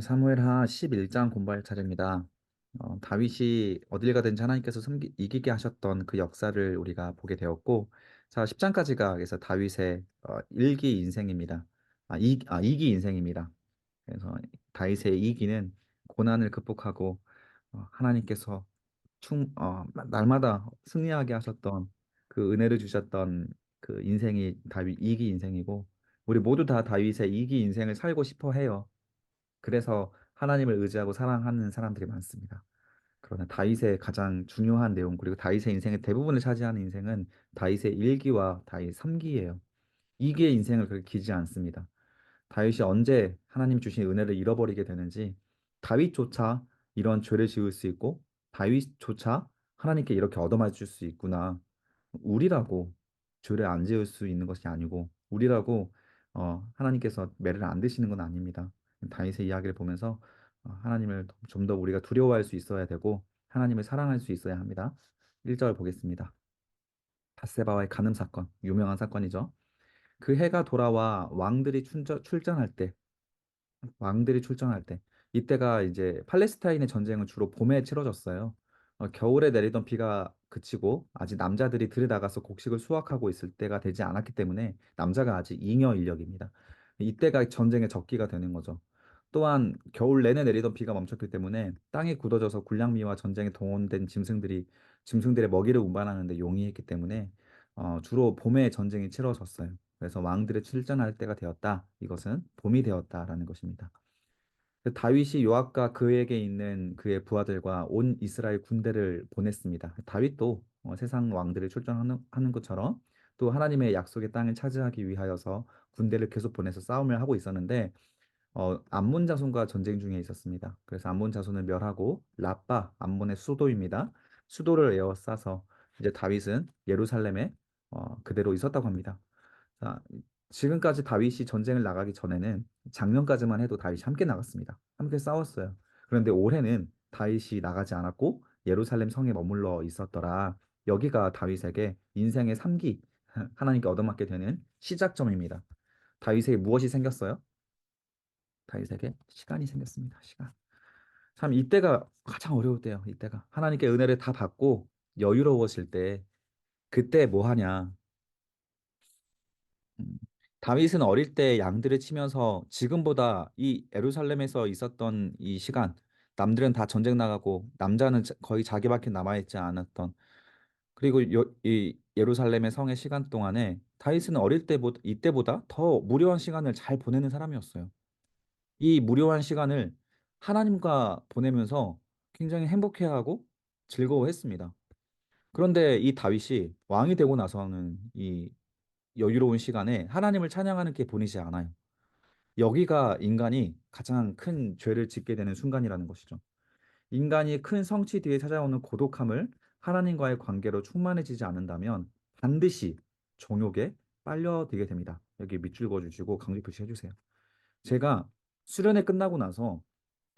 사무엘하 11장 공부할 차례입니다. 다윗이 어딜 가든지 하나님께서 이기게 하셨던 그 역사를 우리가 보게 되었고, 자, 10장까지가 그래서 다윗의 일기 인생입니다. 이기 인생입니다. 그래서 다윗의 이기는 고난을 극복하고 하나님께서 날마다 승리하게 하셨던 그 은혜를 주셨던 그 인생이 다윗 이기 인생이고, 우리 모두 다 다윗의 이기 인생을 살고 싶어 해요. 그래서 하나님을 의지하고 사랑하는 사람들이 많습니다. 그러나 다윗의 가장 중요한 내용, 그리고 다윗의 인생의 대부분을 차지하는 인생은 다윗의 1기와 다윗 3기예요. 2기의 인생을 그렇게 기지 않습니다. 다윗이 언제 하나님 주신 은혜를 잃어버리게 되는지, 다윗조차 이런 죄를 지을 수 있고 다윗조차 하나님께 이렇게 얻어맞을 수 있구나. 우리라고 죄를 안 지을 수 있는 것이 아니고, 우리라고 하나님께서 매를 안 드시는 건 아닙니다. 다윗의 이야기를 보면서 하나님을 좀 더 우리가 두려워할 수 있어야 되고 하나님을 사랑할 수 있어야 합니다. 1절 보겠습니다. 바세바와의 간음 사건, 유명한 사건이죠. 그 해가 돌아와 왕들이 출전할 때, 이때가 이제 팔레스타인의 전쟁은 주로 봄에 치러졌어요. 겨울에 내리던 비가 그치고 아직 남자들이 들에 나가서 곡식을 수확하고 있을 때가 되지 않았기 때문에 남자가 아직 잉여 인력입니다. 이때가 전쟁의 적기가 되는 거죠. 또한 겨울 내내 내리던 비가 멈췄기 때문에 땅이 굳어져서 군량미와 전쟁에 동원된 짐승들의 먹이를 운반하는데 용이했기 때문에 주로 봄에 전쟁이 치러졌어요. 그래서 왕들의 출전할 때가 되었다. 이것은 봄이 되었다라는 것입니다. 다윗이 요압과 그에게 있는 그의 부하들과 온 이스라엘 군대를 보냈습니다. 다윗도 세상 왕들을 출전하는 것처럼 또 하나님의 약속의 땅을 차지하기 위하여서 군대를 계속 보내서 싸움을 하고 있었는데, 암몬 자손과 전쟁 중에 있었습니다. 그래서 암몬 자손을 멸하고 라빠, 암몬의 수도입니다. 수도를 에워싸서 이제 다윗은 예루살렘에 그대로 있었다고 합니다. 자, 지금까지 다윗이 전쟁을 나가기 전에는 작년까지만 해도 다윗이 함께 나갔습니다. 함께 싸웠어요. 그런데 올해는 다윗이 나가지 않았고 예루살렘 성에 머물러 있었더라. 여기가 다윗에게 인생의 3기, 하나님께 얻어맞게 되는 시작점입니다. 다윗에게 무엇이 생겼어요? 다윗에게 시간이 생겼습니다. 시간. 참 이때가 가장 어려울 때예요. 이때가 하나님께 은혜를 다 받고 여유로워질 때, 그때 뭐 하냐? 음, 다윗은 어릴 때 양들을 치면서 지금보다 이 예루살렘에서 있었던 이 시간, 남들은 다 전쟁 나가고 남자는 거의 자기밖에 남아있지 않았던, 그리고 이 예루살렘의 성의 시간 동안에 다윗은 어릴 때보다 이때보다 더 무료한 시간을 잘 보내는 사람이었어요. 이 무료한 시간을 하나님과 보내면서 굉장히 행복해하고 즐거워했습니다. 그런데 이 다윗이 왕이 되고 나서는 이 여유로운 시간에 하나님을 찬양하는 게 보이지 않아요. 여기가 인간이 가장 큰 죄를 짓게 되는 순간이라는 것이죠. 인간이 큰 성취 뒤에 찾아오는 고독함을 하나님과의 관계로 충만해지지 않는다면 반드시 종욕에 빨려들게 됩니다. 여기 밑줄 그어주시고 강조 표시해 주세요. 제가 수련회 끝나고 나서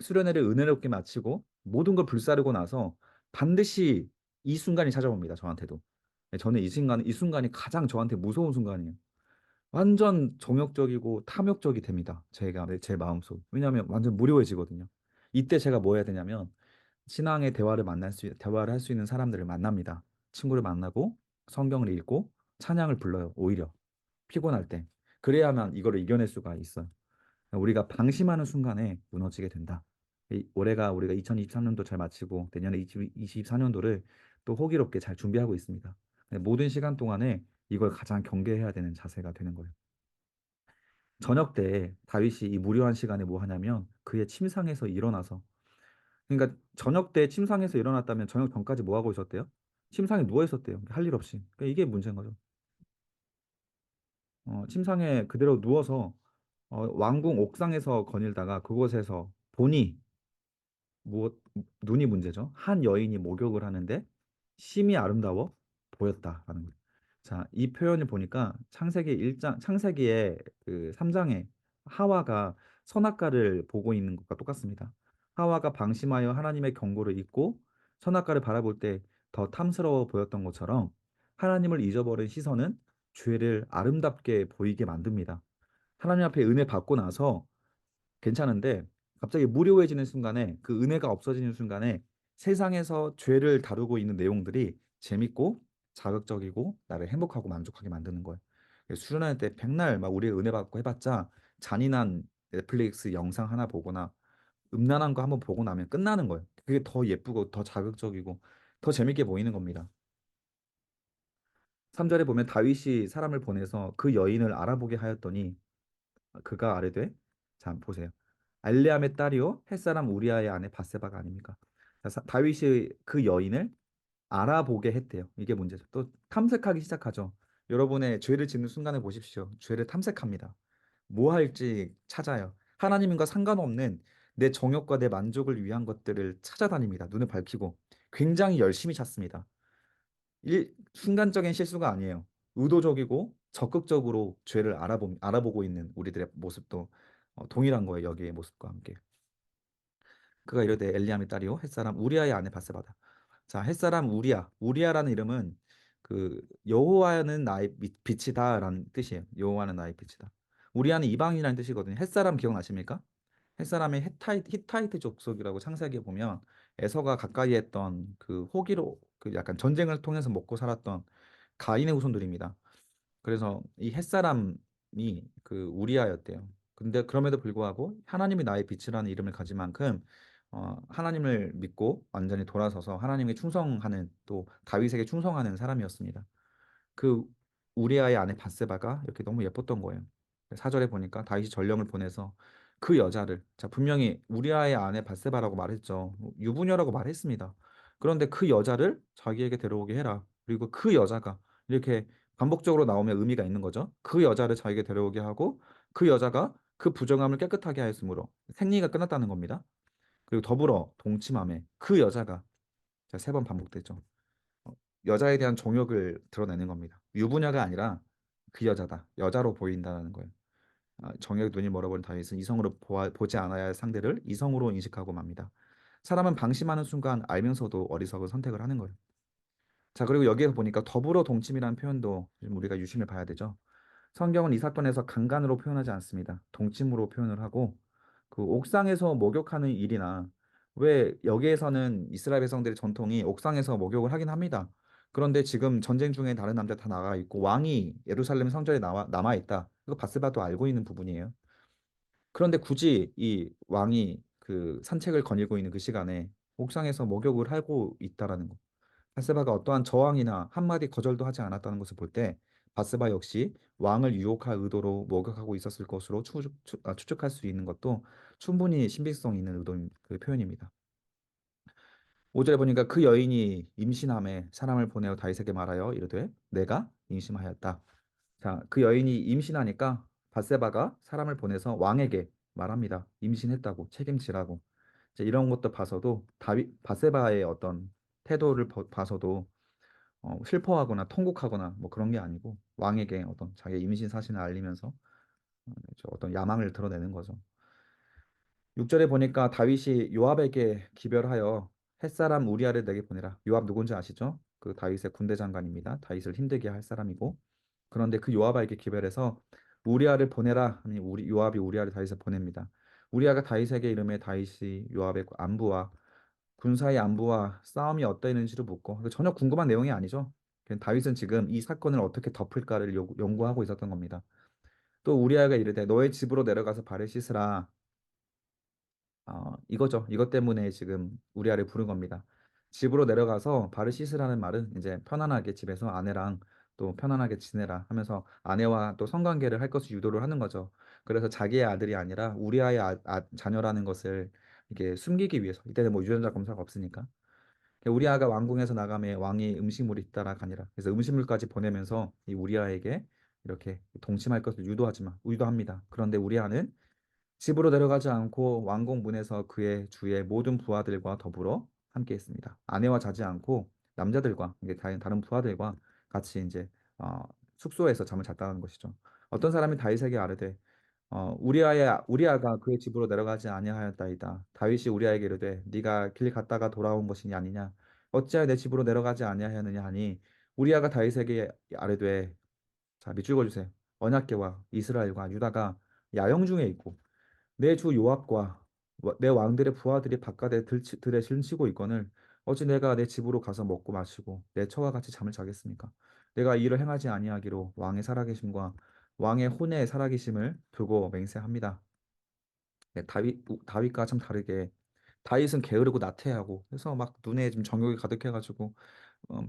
수련회를 은혜롭게 마치고 모든 걸 불사르고 나서 반드시 이 순간이 찾아옵니다. 저한테도. 저는 이 순간이 가장 저한테 무서운 순간이에요. 완전 정욕적이고 탐욕적이 됩니다. 제 마음속. 왜냐하면 완전 무료해지거든요. 이때 제가 뭐 해야 되냐면 신앙의 대화를 할 수 있는 사람들을 만납니다. 친구를 만나고 성경을 읽고 찬양을 불러요. 오히려 피곤할 때. 그래야만 이거를 이겨낼 수가 있어요. 우리가 방심하는 순간에 무너지게 된다. 올해가 우리가 2023년도 잘 마치고 내년에 2024년도를 또 호기롭게 잘 준비하고 있습니다. 모든 시간 동안에 이걸 가장 경계해야 되는 자세가 되는 거예요. 저녁 때 다윗이 이 무료한 시간에 뭐 하냐면 그의 침상에서 일어나서, 그러니까 저녁 때 침상에서 일어났다면 저녁 전까지 뭐 하고 있었대요? 침상에 누워 있었대요. 할 일 없이. 그러니까 이게 문제인 거죠. 침상에 그대로 누워서 왕궁 옥상에서 거닐다가 그곳에서 보니, 뭐 눈이 문제죠. 한 여인이 목욕을 하는데 심히 아름다워 보였다라는 거예요. 자, 이 표현을 보니까 창세기의 그 3장에 하와가 선악과를 보고 있는 것과 똑같습니다. 하와가 방심하여 하나님의 경고를 잊고 선악과를 바라볼 때 더 탐스러워 보였던 것처럼 하나님을 잊어버린 시선은 죄를 아름답게 보이게 만듭니다. 하나님 앞에 은혜 받고 나서 괜찮은데 갑자기 무료해지는 순간에 그 은혜가 없어지는 순간에 세상에서 죄를 다루고 있는 내용들이 재밌고 자극적이고 나를 행복하고 만족하게 만드는 거예요. 그래서 수련회 때 백날 막 우리 은혜 받고 해봤자 잔인한 넷플릭스 영상 하나 보거나 음란한 거 한번 보고 나면 끝나는 거예요. 그게 더 예쁘고 더 자극적이고 더 재밌게 보이는 겁니다. 3절에 보면 다윗이 사람을 보내서 그 여인을 알아보게 하였더니 그가 아뢰되 자 보세요. 알레암의 딸이요 햇사람 우리아의 아내 바세바가 아닙니까? 자, 다윗이 그 여인을 알아보게 했대요. 이게 문제죠. 또 탐색하기 시작하죠. 여러분의 죄를 짓는 순간에 보십시오. 죄를 탐색합니다. 뭐 할지 찾아요. 하나님과 상관없는 내 정욕과 내 만족을 위한 것들을 찾아다닙니다. 눈을 밝히고 굉장히 열심히 찾습니다. 순간적인 실수가 아니에요. 의도적이고 적극적으로 죄를 알아보고 있는 우리들의 모습도 동일한 거예요. 여기의 모습과 함께. 그가 이르되 엘리암의 딸이요 햇사람 우리아의 아내 바세바다. 자, 햇사람 우리아. 우리아라는 이름은 그 여호와는 나의 빛이다라는 뜻이에요. 여호와는 나의 빛이다. 우리아는 이방인이라는 뜻이거든요. 햇사람 기억나십니까? 햇사람의 히타이트 족속이라고 창세기에 보면 에서가 가까이 했던 그 호기로 그 약간 전쟁을 통해서 먹고 살았던 가인의 후손들입니다. 그래서 이 햇사람이 그 우리아였대요. 근데 그럼에도 불구하고 하나님이 나의 빛이라는 이름을 가진 만큼 하나님을 믿고 완전히 돌아서서 하나님께 충성하는 또 다윗에게 충성하는 사람이었습니다. 그 우리아의 아내 바세바가 이렇게 너무 예뻤던 거예요. 4절에 보니까 다윗이 전령을 보내서 그 여자를 자 분명히 우리아의 아내 바세바라고 말했죠. 유부녀라고 말했습니다. 그런데 그 여자를 자기에게 데려오게 해라. 그리고 그 여자가 이렇게 반복적으로 나오면 의미가 있는 거죠. 그 여자를 자기에게 데려오게 하고 그 여자가 그 부정함을 깨끗하게 하였으므로 생리가 끝났다는 겁니다. 그리고 더불어 동침함에 그 여자가 세 번 반복되죠. 어, 여자에 대한 정욕을 드러내는 겁니다. 유부녀가 아니라 그 여자다. 여자로 보인다는 거예요. 정욕의 눈이 멀어버린 다윗은 이성으로 보지 않아야 할 상대를 이성으로 인식하고 맙니다. 사람은 방심하는 순간 알면서도 어리석은 선택을 하는 거예요. 자, 그리고 여기에서 보니까 더불어 동침이라는 표현도 좀 우리가 유심히 봐야 되죠. 성경은 이 사건에서 강간으로 표현하지 않습니다. 동침으로 표현을 하고 그 옥상에서 목욕하는 일이나 왜 여기에서는 이스라엘 백성들의 전통이 옥상에서 목욕을 하긴 합니다. 그런데 지금 전쟁 중에 다른 남자 다 나가 있고 왕이 예루살렘 성전에 남아 있다. 이거 바스바도 알고 있는 부분이에요. 그런데 굳이 이 왕이 그 산책을 거닐고 있는 그 시간에 옥상에서 목욕을 하고 있다라는 거. 바세바가 어떠한 저항이나 한마디 거절도 하지 않았다는 것을 볼 때 바세바 역시 왕을 유혹할 의도로 목욕하고 있었을 것으로 추측할 수 있는 것도 충분히 신빙성 있는 그 표현입니다. 5절에 보니까 그 여인이 임신함에 사람을 보내어 다윗에게 말하여 이르되 내가 임신하였다. 자, 그 여인이 임신하니까 바세바가 사람을 보내서 왕에게 말합니다. 임신했다고 책임지라고. 이제 이런 것도 봐서도 바세바의 어떤 태도를 봐서도 슬퍼하거나 통곡하거나 뭐 그런 게 아니고 왕에게 어떤 자기의 임신 사실을 알리면서 어떤 야망을 드러내는 거죠. 6절에 보니까 다윗이 요압에게 기별하여 햇사람 우리아를 내게 보내라. 요압 누군지 아시죠? 그 다윗의 군대 장관입니다. 다윗을 힘들게 할 사람이고. 그런데 그 요압에게 기별해서 우리아를 보내라 하니 요압이 우리아를 다윗에 보냅니다. 우리아가 다윗에게 이름에 다윗이 요압의 안부와 군사의 안부와 싸움이 어떠했는지를 묻고 전혀 궁금한 내용이 아니죠. 그냥 다윗은 지금 이 사건을 어떻게 덮을까를 연구하고 있었던 겁니다. 또 우리아가 이르되 너의 집으로 내려가서 발을 씻으라. 이거죠. 이것 때문에 지금 우리아를 부른 겁니다. 집으로 내려가서 발을 씻으라는 말은 이제 편안하게 집에서 아내랑 또 편안하게 지내라 하면서 아내와 또 성관계를 할 것을 유도를 하는 거죠. 그래서 자기의 아들이 아니라 우리아의 자녀라는 것을 이렇게 숨기기 위해서 이때는 뭐 유전자 검사가 없으니까 우리아가 왕궁에서 나가면 왕이 음식물이 있다라 가니라. 그래서 음식물까지 보내면서 이 우리아에게 이렇게 동침할 것을 유도합니다. 그런데 우리아는 집으로 내려가지 않고 왕궁 문에서 그의 주의 모든 부하들과 더불어 함께 했습니다. 아내와 자지 않고 남자들과 이게 다른 부하들과 같이 이제 어, 숙소에서 잠을 잤다는 것이죠. 어떤 사람이 다윗에게 아뢰되 우리아가 그의 집으로 내려가지 아니하였다이다. 다윗이 우리아에게 이르되 네가 길 갔다가 돌아온 것이니 아니냐? 어찌하여 내 집으로 내려가지 아니하였느냐 하니 우리아가 다윗에게 아뢰되 자 밑줄 그어주세요. 언약궤와 이스라엘과 유다가 야영 중에 있고 내 주 요압과 내 왕들의 부하들이 바깥에 들에 실치고 있거늘 어찌 내가 내 집으로 가서 먹고 마시고 내 처와 같이 잠을 자겠습니까? 내가 이를 행하지 아니하기로 왕의 살아계심과 왕의 혼의 살아계심을 두고 맹세합니다. 네, 다윗과 참 다르게 다윗은 게으르고 나태하고 그래서 막 눈에 좀 정욕이 가득해가지고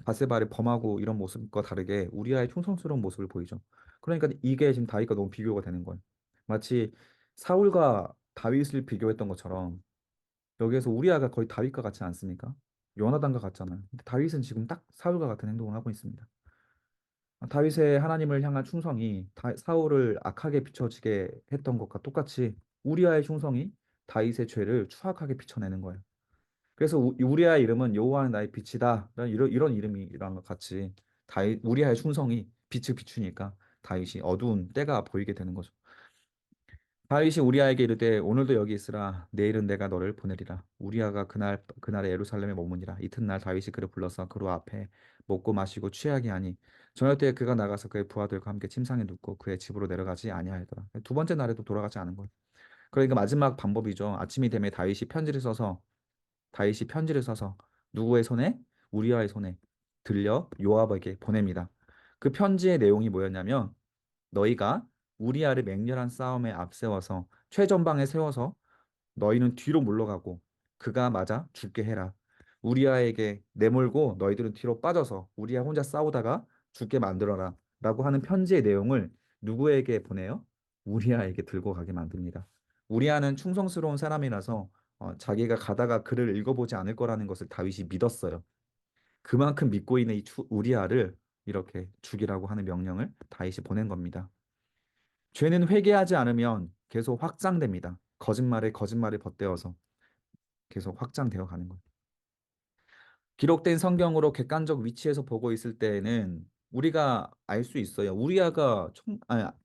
바세바를 범하고 이런 모습과 다르게 우리아의 충성스러운 모습을 보이죠. 그러니까 이게 지금 다윗과 너무 비교가 되는 거예요. 마치 사울과 다윗을 비교했던 것처럼 여기에서 우리아가 거의 다윗과 같지 않습니까? 요나단과 같잖아요. 근데 다윗은 지금 딱 사울과 같은 행동을 하고 있습니다. 다윗의 하나님을 향한 충성이 사울을 악하게 비춰지게 했던 것과 똑같이 우리아의 충성이 다윗의 죄를 추악하게 비춰내는 거예요. 그래서 우리아의 이름은 여호와는 나의 빛이다. 이런 이름이랑 같이 우리아의 충성이 빛을 비추니까 다윗이 어두운 때가 보이게 되는 거죠. 다윗이 우리아에게 이르되 오늘도 여기 있으라 내일은 내가 너를 보내리라. 우리아가 그날에 예루살렘에 머무니라. 이튿날 다윗이 그를 불러서 그로 앞에 먹고 마시고 취하게 하니 저녁 때에 그가 나가서 그의 부하들과 함께 침상에 눕고 그의 집으로 내려가지 아니하였더라. 두 번째 날에도 돌아가지 않은 거예요. 그러니까 마지막 방법이죠. 아침이 되매 다윗이 편지를 써서 누구의 손에? 우리아의 손에 들려 요압에게 보냅니다. 그 편지의 내용이 뭐였냐면 너희가 우리아를 맹렬한 싸움에 앞세워서 최전방에 세워서 너희는 뒤로 물러가고 그가 맞아 죽게 해라. 우리아에게 내몰고 너희들은 뒤로 빠져서 우리아 혼자 싸우다가 죽게 만들어라. 라고 하는 편지의 내용을 누구에게 보내요? 우리아에게 들고 가게 만듭니다. 우리아는 충성스러운 사람이라서 자기가 가다가 글을 읽어보지 않을 거라는 것을 다윗이 믿었어요. 그만큼 믿고 있는 우리아를 이렇게 죽이라고 하는 명령을 다윗이 보낸 겁니다. 죄는 회개하지 않으면 계속 확장됩니다. 거짓말에 벗대어서 계속 확장되어 가는 거예요. 기록된 성경으로 객관적 위치에서 보고 있을 때에는 우리가 알 수 있어요.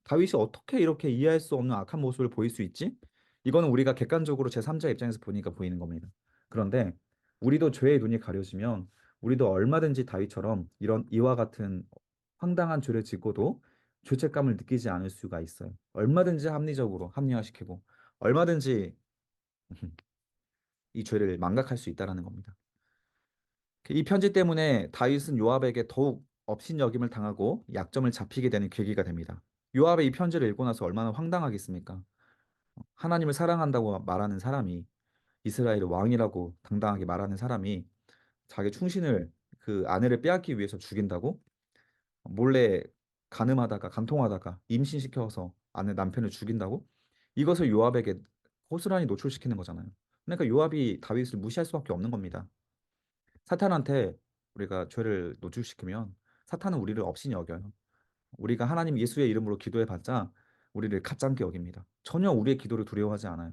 다윗이 어떻게 이렇게 이해할 수 없는 악한 모습을 보일 수 있지? 이거는 우리가 객관적으로 제3자 입장에서 보니까 보이는 겁니다. 그런데 우리도 죄의 눈이 가려지면 우리도 얼마든지 다윗처럼 이런 이와 같은 황당한 죄를 짓고도 죄책감을 느끼지 않을 수가 있어요. 얼마든지 합리적으로 합리화시키고 얼마든지 이 죄를 망각할 수 있다라는 겁니다. 이 편지 때문에 다윗은 요압에게 더욱 업신여김을 당하고 약점을 잡히게 되는 계기가 됩니다. 요압의 이 편지를 읽고 나서 얼마나 황당하겠습니까? 하나님을 사랑한다고 말하는 사람이 이스라엘의 왕이라고 당당하게 말하는 사람이 자기 충신을 그 아내를 빼앗기 위해서 죽인다고 몰래 간통하다가 임신시켜서 아내 남편을 죽인다고 이것을 요압에게 고스란히 노출시키는 거잖아요. 그러니까 요압이 다윗을 무시할 수밖에 없는 겁니다. 사탄한테 우리가 죄를 노출시키면 사탄은 우리를 업신이 여겨요. 우리가 하나님 예수의 이름으로 기도해봤자 우리를 가짱게 여깁니다. 전혀 우리의 기도를 두려워하지 않아요.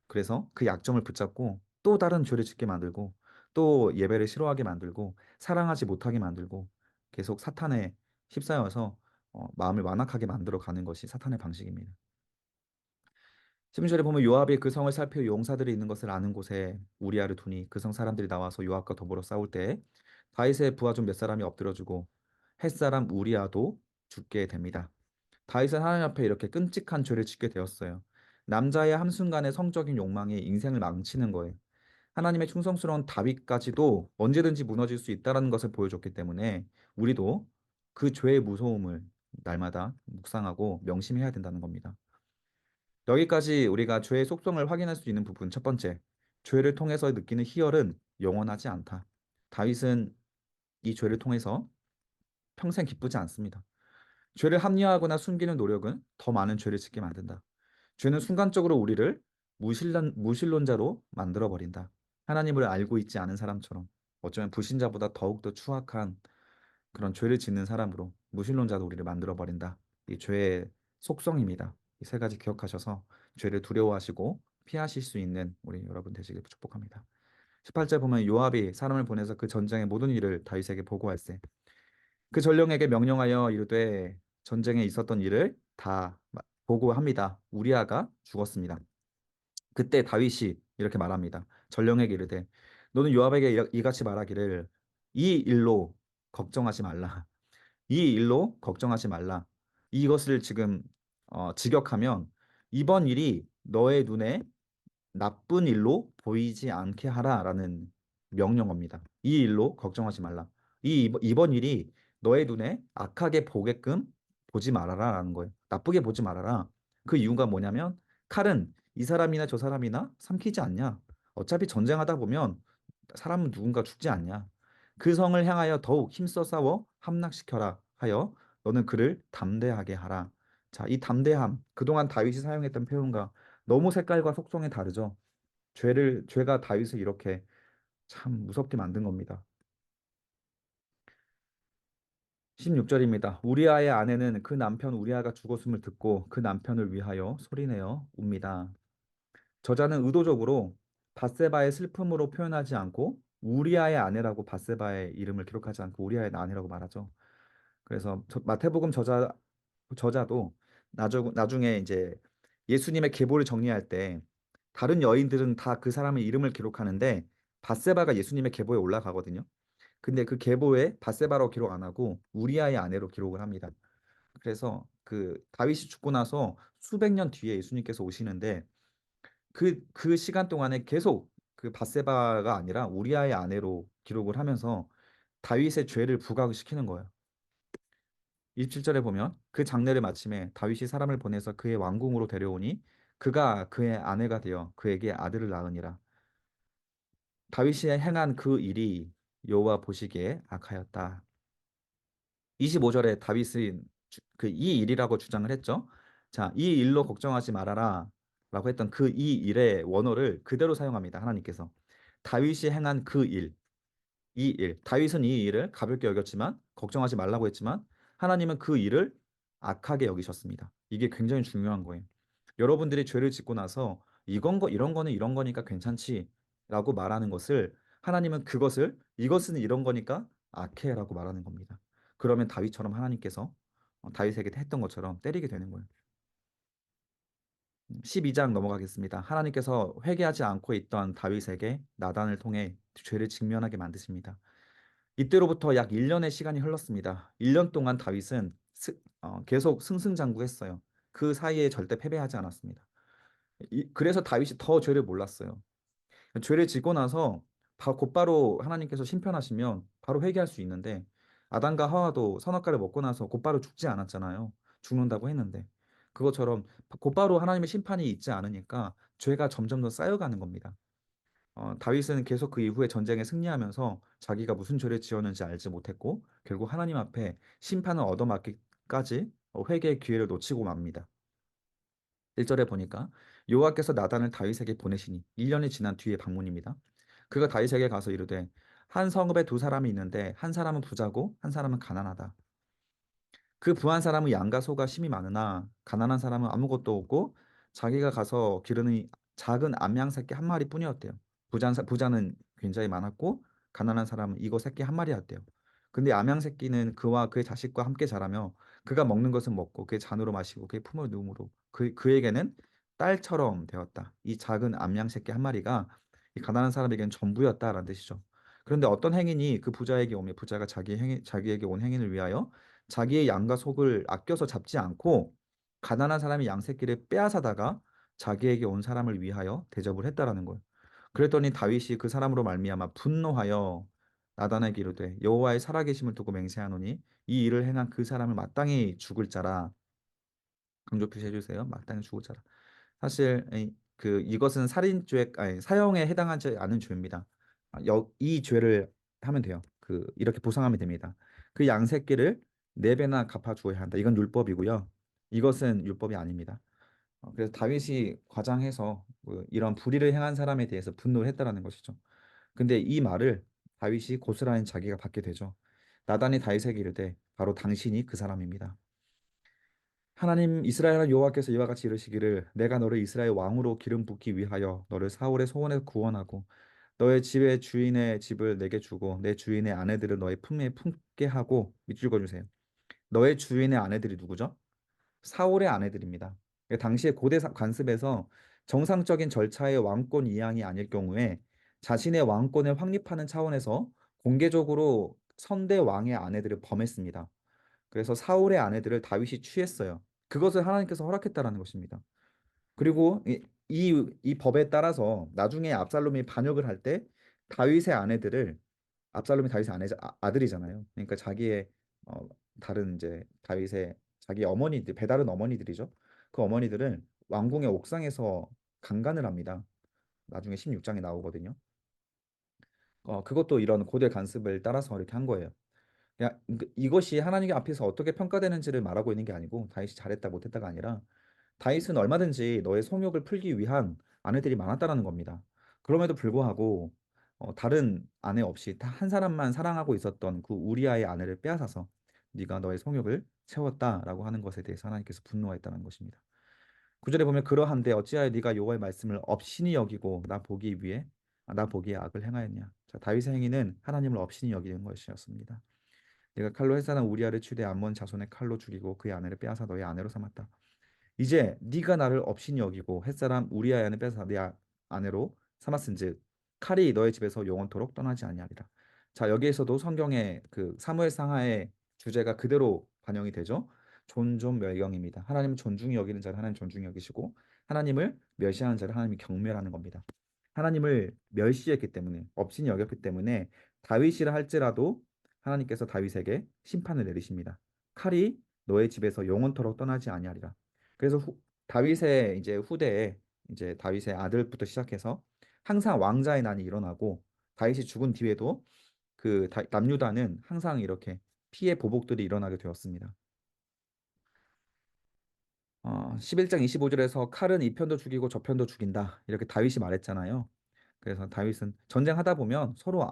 그래서 그 약점을 붙잡고 또 다른 죄를 짓게 만들고 또 예배를 싫어하게 만들고 사랑하지 못하게 만들고 계속 사탄에 휩싸여서 마음을 완악하게 만들어 가는 것이 사탄의 방식입니다. 10절에 보면 요압이 그 성을 살펴 용사들이 있는 것을 아는 곳에 우리아를 두니 그 성 사람들이 나와서 요압과 더불어 싸울 때 다윗의 부하 중 몇 사람이 엎드려주고 햇사람 우리아도 죽게 됩니다. 다윗은 하나님 앞에 이렇게 끔찍한 죄를 짓게 되었어요. 남자의 한순간의 성적인 욕망이 인생을 망치는 거예요. 하나님의 충성스러운 다윗까지도 언제든지 무너질 수 있다는 것을 보여줬기 때문에 우리도 그 죄의 무서움을 날마다 묵상하고 명심해야 된다는 겁니다. 여기까지 우리가 죄의 속성을 확인할 수 있는 부분 첫 번째, 죄를 통해서 느끼는 희열은 영원하지 않다. 다윗은 이 죄를 통해서 평생 기쁘지 않습니다. 죄를 합리화하거나 숨기는 노력은 더 많은 죄를 짓게 만든다. 죄는 순간적으로 우리를 무신론자로 만들어 버린다. 하나님을 알고 있지 않은 사람처럼 어쩌면 불신자보다 더욱더 추악한 그런 죄를 짓는 사람으로 무신론자도 우리를 만들어 버린다. 이 죄의 속성입니다. 이 세 가지 기억하셔서 죄를 두려워하시고 피하실 수 있는 우리 여러분 되시길 축복합니다. 18절 보면 요압이 사람을 보내서 그 전쟁의 모든 일을 다윗에게 보고할세. 그 전령에게 명령하여 이르되 전쟁에 있었던 일을 다 보고합니다. 우리아가 죽었습니다. 그때 다윗이 이렇게 말합니다. 전령에게 이르되 너는 요압에게 이같이 말하기를 이 일로 걱정하지 말라. 이 일로 걱정하지 말라. 이것을 지금 직역하면 이번 일이 너의 눈에 나쁜 일로 보이지 않게 하라라는 명령어입니다. 이 일로 걱정하지 말라. 이번 일이 너의 눈에 악하게 보게끔 보지 말아라라는 거예요. 나쁘게 보지 말아라. 그 이유가 뭐냐면 칼은 이 사람이나 저 사람이나 삼키지 않냐. 어차피 전쟁하다 보면 사람은 누군가 죽지 않냐. 그 성을 향하여 더욱 힘써 싸워 함락시켜라 하여 너는 그를 담대하게 하라. 자, 이 담대함, 그동안 다윗이 사용했던 표현과 너무 색깔과 속성이 다르죠. 죄가 다윗을 이렇게 참 무섭게 만든 겁니다. 16절입니다. 우리아의 아내는 그 남편 우리아가 죽었음을 듣고 그 남편을 위하여 소리내어 웁니다. 저자는 의도적으로 바세바의 슬픔으로 표현하지 않고 우리아의 아내라고 바세바의 이름을 기록하지 않고 우리아의 아내라고 말하죠. 그래서 마태복음 저자도 나중에 이제 예수님의 계보를 정리할 때 다른 여인들은 다 그 사람의 이름을 기록하는데 바세바가 예수님의 계보에 올라가거든요. 근데 그 계보에 바세바로 기록 안 하고 우리아의 아내로 기록을 합니다. 그래서 그 다윗이 죽고 나서 수백 년 뒤에 예수님께서 오시는데 그 시간 동안에 계속 그 바세바가 아니라 우리아의 아내로 기록을 하면서 다윗의 죄를 부각시키는 거예요. 27절에 보면 그 장례를 마침에 다윗이 사람을 보내서 그의 왕궁으로 데려오니 그가 그의 아내가 되어 그에게 아들을 낳으니라. 다윗이 행한 그 일이 여호와 보시기에 악하였다. 25절에 다윗은 그 이 일이라고 주장을 했죠. 자, 이 일로 걱정하지 말아라 라고 했던 그 이 일의 원어를 그대로 사용합니다. 하나님께서. 다윗이 행한 그 일, 이 일. 다윗은 이 일을 가볍게 여겼지만 걱정하지 말라고 했지만 하나님은 그 일을 악하게 여기셨습니다. 이게 굉장히 중요한 거예요. 여러분들이 죄를 짓고 나서 이런 거는 이런 거니까 괜찮지라고 말하는 것을 하나님은 그것을 이것은 이런 거니까 악해라고 말하는 겁니다. 그러면 다윗처럼 하나님께서 다윗에게 했던 것처럼 때리게 되는 거예요. 12장 넘어가겠습니다. 하나님께서 회개하지 않고 있던 다윗에게 나단을 통해 죄를 직면하게 만드십니다. 이때로부터 약 1년의 시간이 흘렀습니다. 1년 동안 다윗은 계속 승승장구했어요. 그 사이에 절대 패배하지 않았습니다. 그래서 다윗이 더 죄를 몰랐어요. 죄를 짓고 나서 곧바로 하나님께서 심판하시면 바로 회개할 수 있는데 아담과 하와도 선악과를 먹고 나서 곧바로 죽지 않았잖아요. 죽는다고 했는데 그것처럼 곧바로 하나님의 심판이 있지 않으니까 죄가 점점 더 쌓여가는 겁니다. 다윗은 계속 그 이후에 전쟁에 승리하면서 자기가 무슨 죄를 지었는지 알지 못했고 결국 하나님 앞에 심판을 얻어맞기까지 회개의 기회를 놓치고 맙니다. 1절에 보니까 여호와께서 나단을 다윗에게 보내시니 1년이 지난 뒤의 방문입니다. 그가 다윗에게 가서 이르되 한 성읍에 두 사람이 있는데 한 사람은 부자고 한 사람은 가난하다. 그 부한 사람은 양과 소가 심이 많으나 가난한 사람은 아무것도 없고 자기가 가서 기르는 작은 암양 새끼 한 마리뿐이었대요. 부자는 굉장히 많았고 가난한 사람은 이거 새끼 한 마리였대요. 근데 암양 새끼는 그와 그의 자식과 함께 자라며 그가 먹는 것은 먹고 그의 잔으로 마시고 그의 품을 누움으로 그에게는 딸처럼 되었다. 이 작은 암양 새끼 한 마리가 이 가난한 사람에게는 전부였다라는 뜻이죠. 그런데 어떤 행인이 그 부자에게 오며 부자가 자기에게 온 행인을 위하여 자기의 양과 속을 아껴서 잡지 않고 가난한 사람이 양 새끼를 빼앗아다가 자기에게 온 사람을 위하여 대접을 했다라는 거예요. 그랬더니 다윗이 그 사람으로 말미암아 분노하여 나단에게 이르되 여호와의 살아계심을 두고 맹세하노니 이 일을 행한 그 사람을 마땅히 죽을 자라. 강조 표시해 주세요. 마땅히 죽을 자라. 사실 이것은 살인죄 아니 사형에 해당하지 않은 죄입니다. 이 죄를 하면 돼요. 이렇게 보상하면 됩니다. 그 양 새끼를 네 배나 갚아 주어야 한다. 이건 율법이고요. 이것은 율법이 아닙니다. 그래서 다윗이 과장해서 이런 불의를 행한 사람에 대해서 분노를 했다라는 것이죠. 근데 이 말을 다윗이 고스란히 자기가 받게 되죠. 나단이 다윗에게 이르되 바로 당신이 그 사람입니다. 하나님 이스라엘 여호와께서 이와 같이 이르시기를 내가 너를 이스라엘 왕으로 기름 붓기 위하여 너를 사울의 소원에서 구원하고 너의 집의 주인의 집을 내게 주고 내 주인의 아내들을 너의 품에 품게 하고 밑줄 그어주세요. 너의 주인의 아내들이 누구죠? 사울의 아내들입니다. 당시에 고대 관습에서 정상적인 절차의 왕권 이양이 아닐 경우에 자신의 왕권을 확립하는 차원에서 공개적으로 선대 왕의 아내들을 범했습니다. 그래서 사울의 아내들을 다윗이 취했어요. 그것을 하나님께서 허락했다라는 것입니다. 그리고 이 법에 따라서 나중에 압살롬이 반역을 할 때 다윗의 아내들을 압살롬이 다윗의 아들이잖아요. 그러니까 자기의 어, 다른 이제 다윗의 자기 어머니들 배다른 어머니들이죠. 그 어머니들을 왕궁의 옥상에서 강간을 합니다. 나중에 16장에 나오거든요. 그것도 이런 고대 관습을 따라서 이렇게 한 거예요. 야, 이것이 하나님 앞에서 어떻게 평가되는지를 말하고 있는 게 아니고 다윗이 잘했다 못했다가 아니라 다윗은 얼마든지 너의 성욕을 풀기 위한 아내들이 많았다라는 겁니다. 그럼에도 불구하고 다른 아내 없이 다 한 사람만 사랑하고 있었던 그 우리아의 아내를 빼앗아서 네가 너의 성욕을 채웠다라고 하는 것에 대해서 하나님께서 분노하였다는 것입니다. 구절에 보면 그러한데 어찌하여 네가 여호와의 말씀을 업신이 여기고 나 보기에 악을 행하였냐. 자, 다윗의 행위는 하나님을 업신이 여기는 것이었습니다. 내가 칼로 햇사람 우리아를 치되 암몬 자손의 칼로 죽이고 그의 아내를 빼앗아 너의 아내로 삼았다. 이제 네가 나를 업신이 여기고 햇사람 우리아의 아내 빼앗아 아내로 삼았은즉 칼이 너의 집에서 영원토록 떠나지 아니하리라. 자, 여기에서도 성경의 그 사무엘 상하의 주제가 그대로 반영이 되죠. 존존 멸경입니다. 하나님은 존중히 여기는 자를 하나님 존중히 여기시고 하나님을 멸시하는 자를 하나님이 경멸하는 겁니다. 하나님을 멸시했기 때문에 업신이 여겼기 때문에 다윗이라 할지라도 하나님께서 다윗에게 심판을 내리십니다. 칼이 너의 집에서 영원토록 떠나지 아니하리라. 그래서 다윗의 이제 후대에 이제 다윗의 아들부터 시작해서 항상 왕자의 난이 일어나고 다윗이 죽은 뒤에도 그 남유다는 항상 이렇게 피해 보복들이 일어나게 되었습니다. 11장 25절에서 칼은 이 편도 죽이고 저 편도 죽인다. 이렇게 다윗이 말했잖아요. 그래서 다윗은 전쟁하다 보면 서로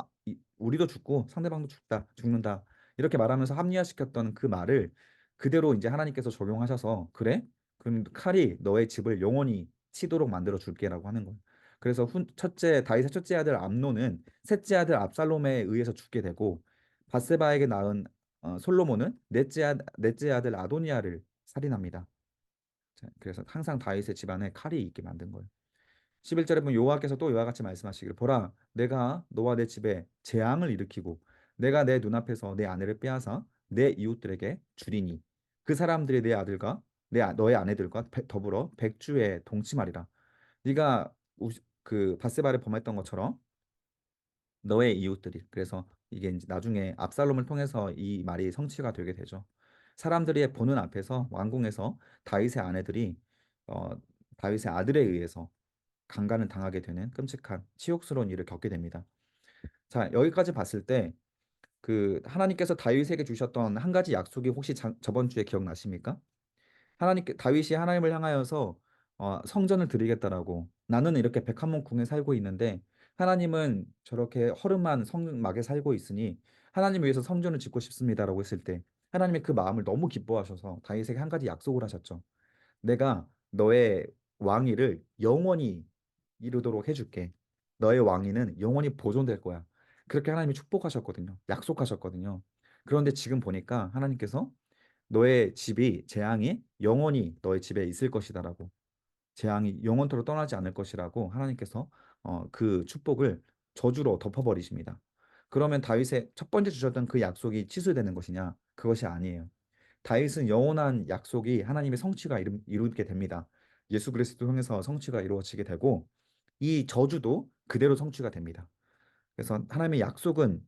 우리도 죽고 상대방도 죽는다. 이렇게 말하면서 합리화시켰던 그 말을 그대로 이제 하나님께서 적용하셔서 그래? 그럼 칼이 너의 집을 영원히 치도록 만들어 줄게라고 하는 거예요. 그래서 다윗의 첫째 아들 암논은 셋째 아들 압살롬에 의해서 죽게 되고 바세바에게 낳은 솔로몬은 넷째 아들 아도니아를 살인합니다. 자, 그래서 항상 다윗의 집안에 칼이 있게 만든 거예요. 11절에 보면 여호와께서 또 이와 같이 말씀하시기를 보라 내가 너와 내 집에 재앙을 일으키고 내가 내 눈앞에서 내 아내를 빼앗아 내 이웃들에게 주리니 그 사람들이 내 아들과 너의 아내들과 더불어 백주에 동침하리라. 네가 그 바세바를 범했던 것처럼 너의 이웃들이 그래서 이게 이제 나중에 압살롬을 통해서 이 말이 성취가 되게 되죠. 사람들이 보는 앞에서 왕궁에서 다윗의 아내들이 어, 다윗의 아들에 의해서 강간을 당하게 되는 끔찍한 치욕스러운 일을 겪게 됩니다. 자, 여기까지 봤을 때 그 하나님께서 다윗에게 주셨던 한 가지 약속이 혹시 저번 주에 기억나십니까? 다윗이 하나님을 향하여서 성전을 드리겠다라고 나는 이렇게 백한문 궁에 살고 있는데 하나님은 저렇게 허름한 성막에 살고 있으니 하나님 위해서 성전을 짓고 싶습니다라고 했을 때 하나님의 그 마음을 너무 기뻐하셔서 다윗에게 한 가지 약속을 하셨죠. 내가 너의 왕위를 영원히 이루도록 해줄게. 너의 왕위는 영원히 보존될 거야. 그렇게 하나님이 축복하셨거든요. 약속하셨거든요. 그런데 지금 보니까 하나님께서 너의 집이 재앙이 영원히 너의 집에 있을 것이다라고 재앙이 영원토록 떠나지 않을 것이라고 하나님께서 그 축복을 저주로 덮어버리십니다. 그러면 다윗의 첫 번째 주셨던 그 약속이 취소되는 것이냐? 그것이 아니에요. 다윗은 영원한 약속이 하나님의 성취가 이루게 됩니다. 예수 그리스도 통해서 성취가 이루어지게 되고 이 저주도 그대로 성취가 됩니다. 그래서 하나님의 약속은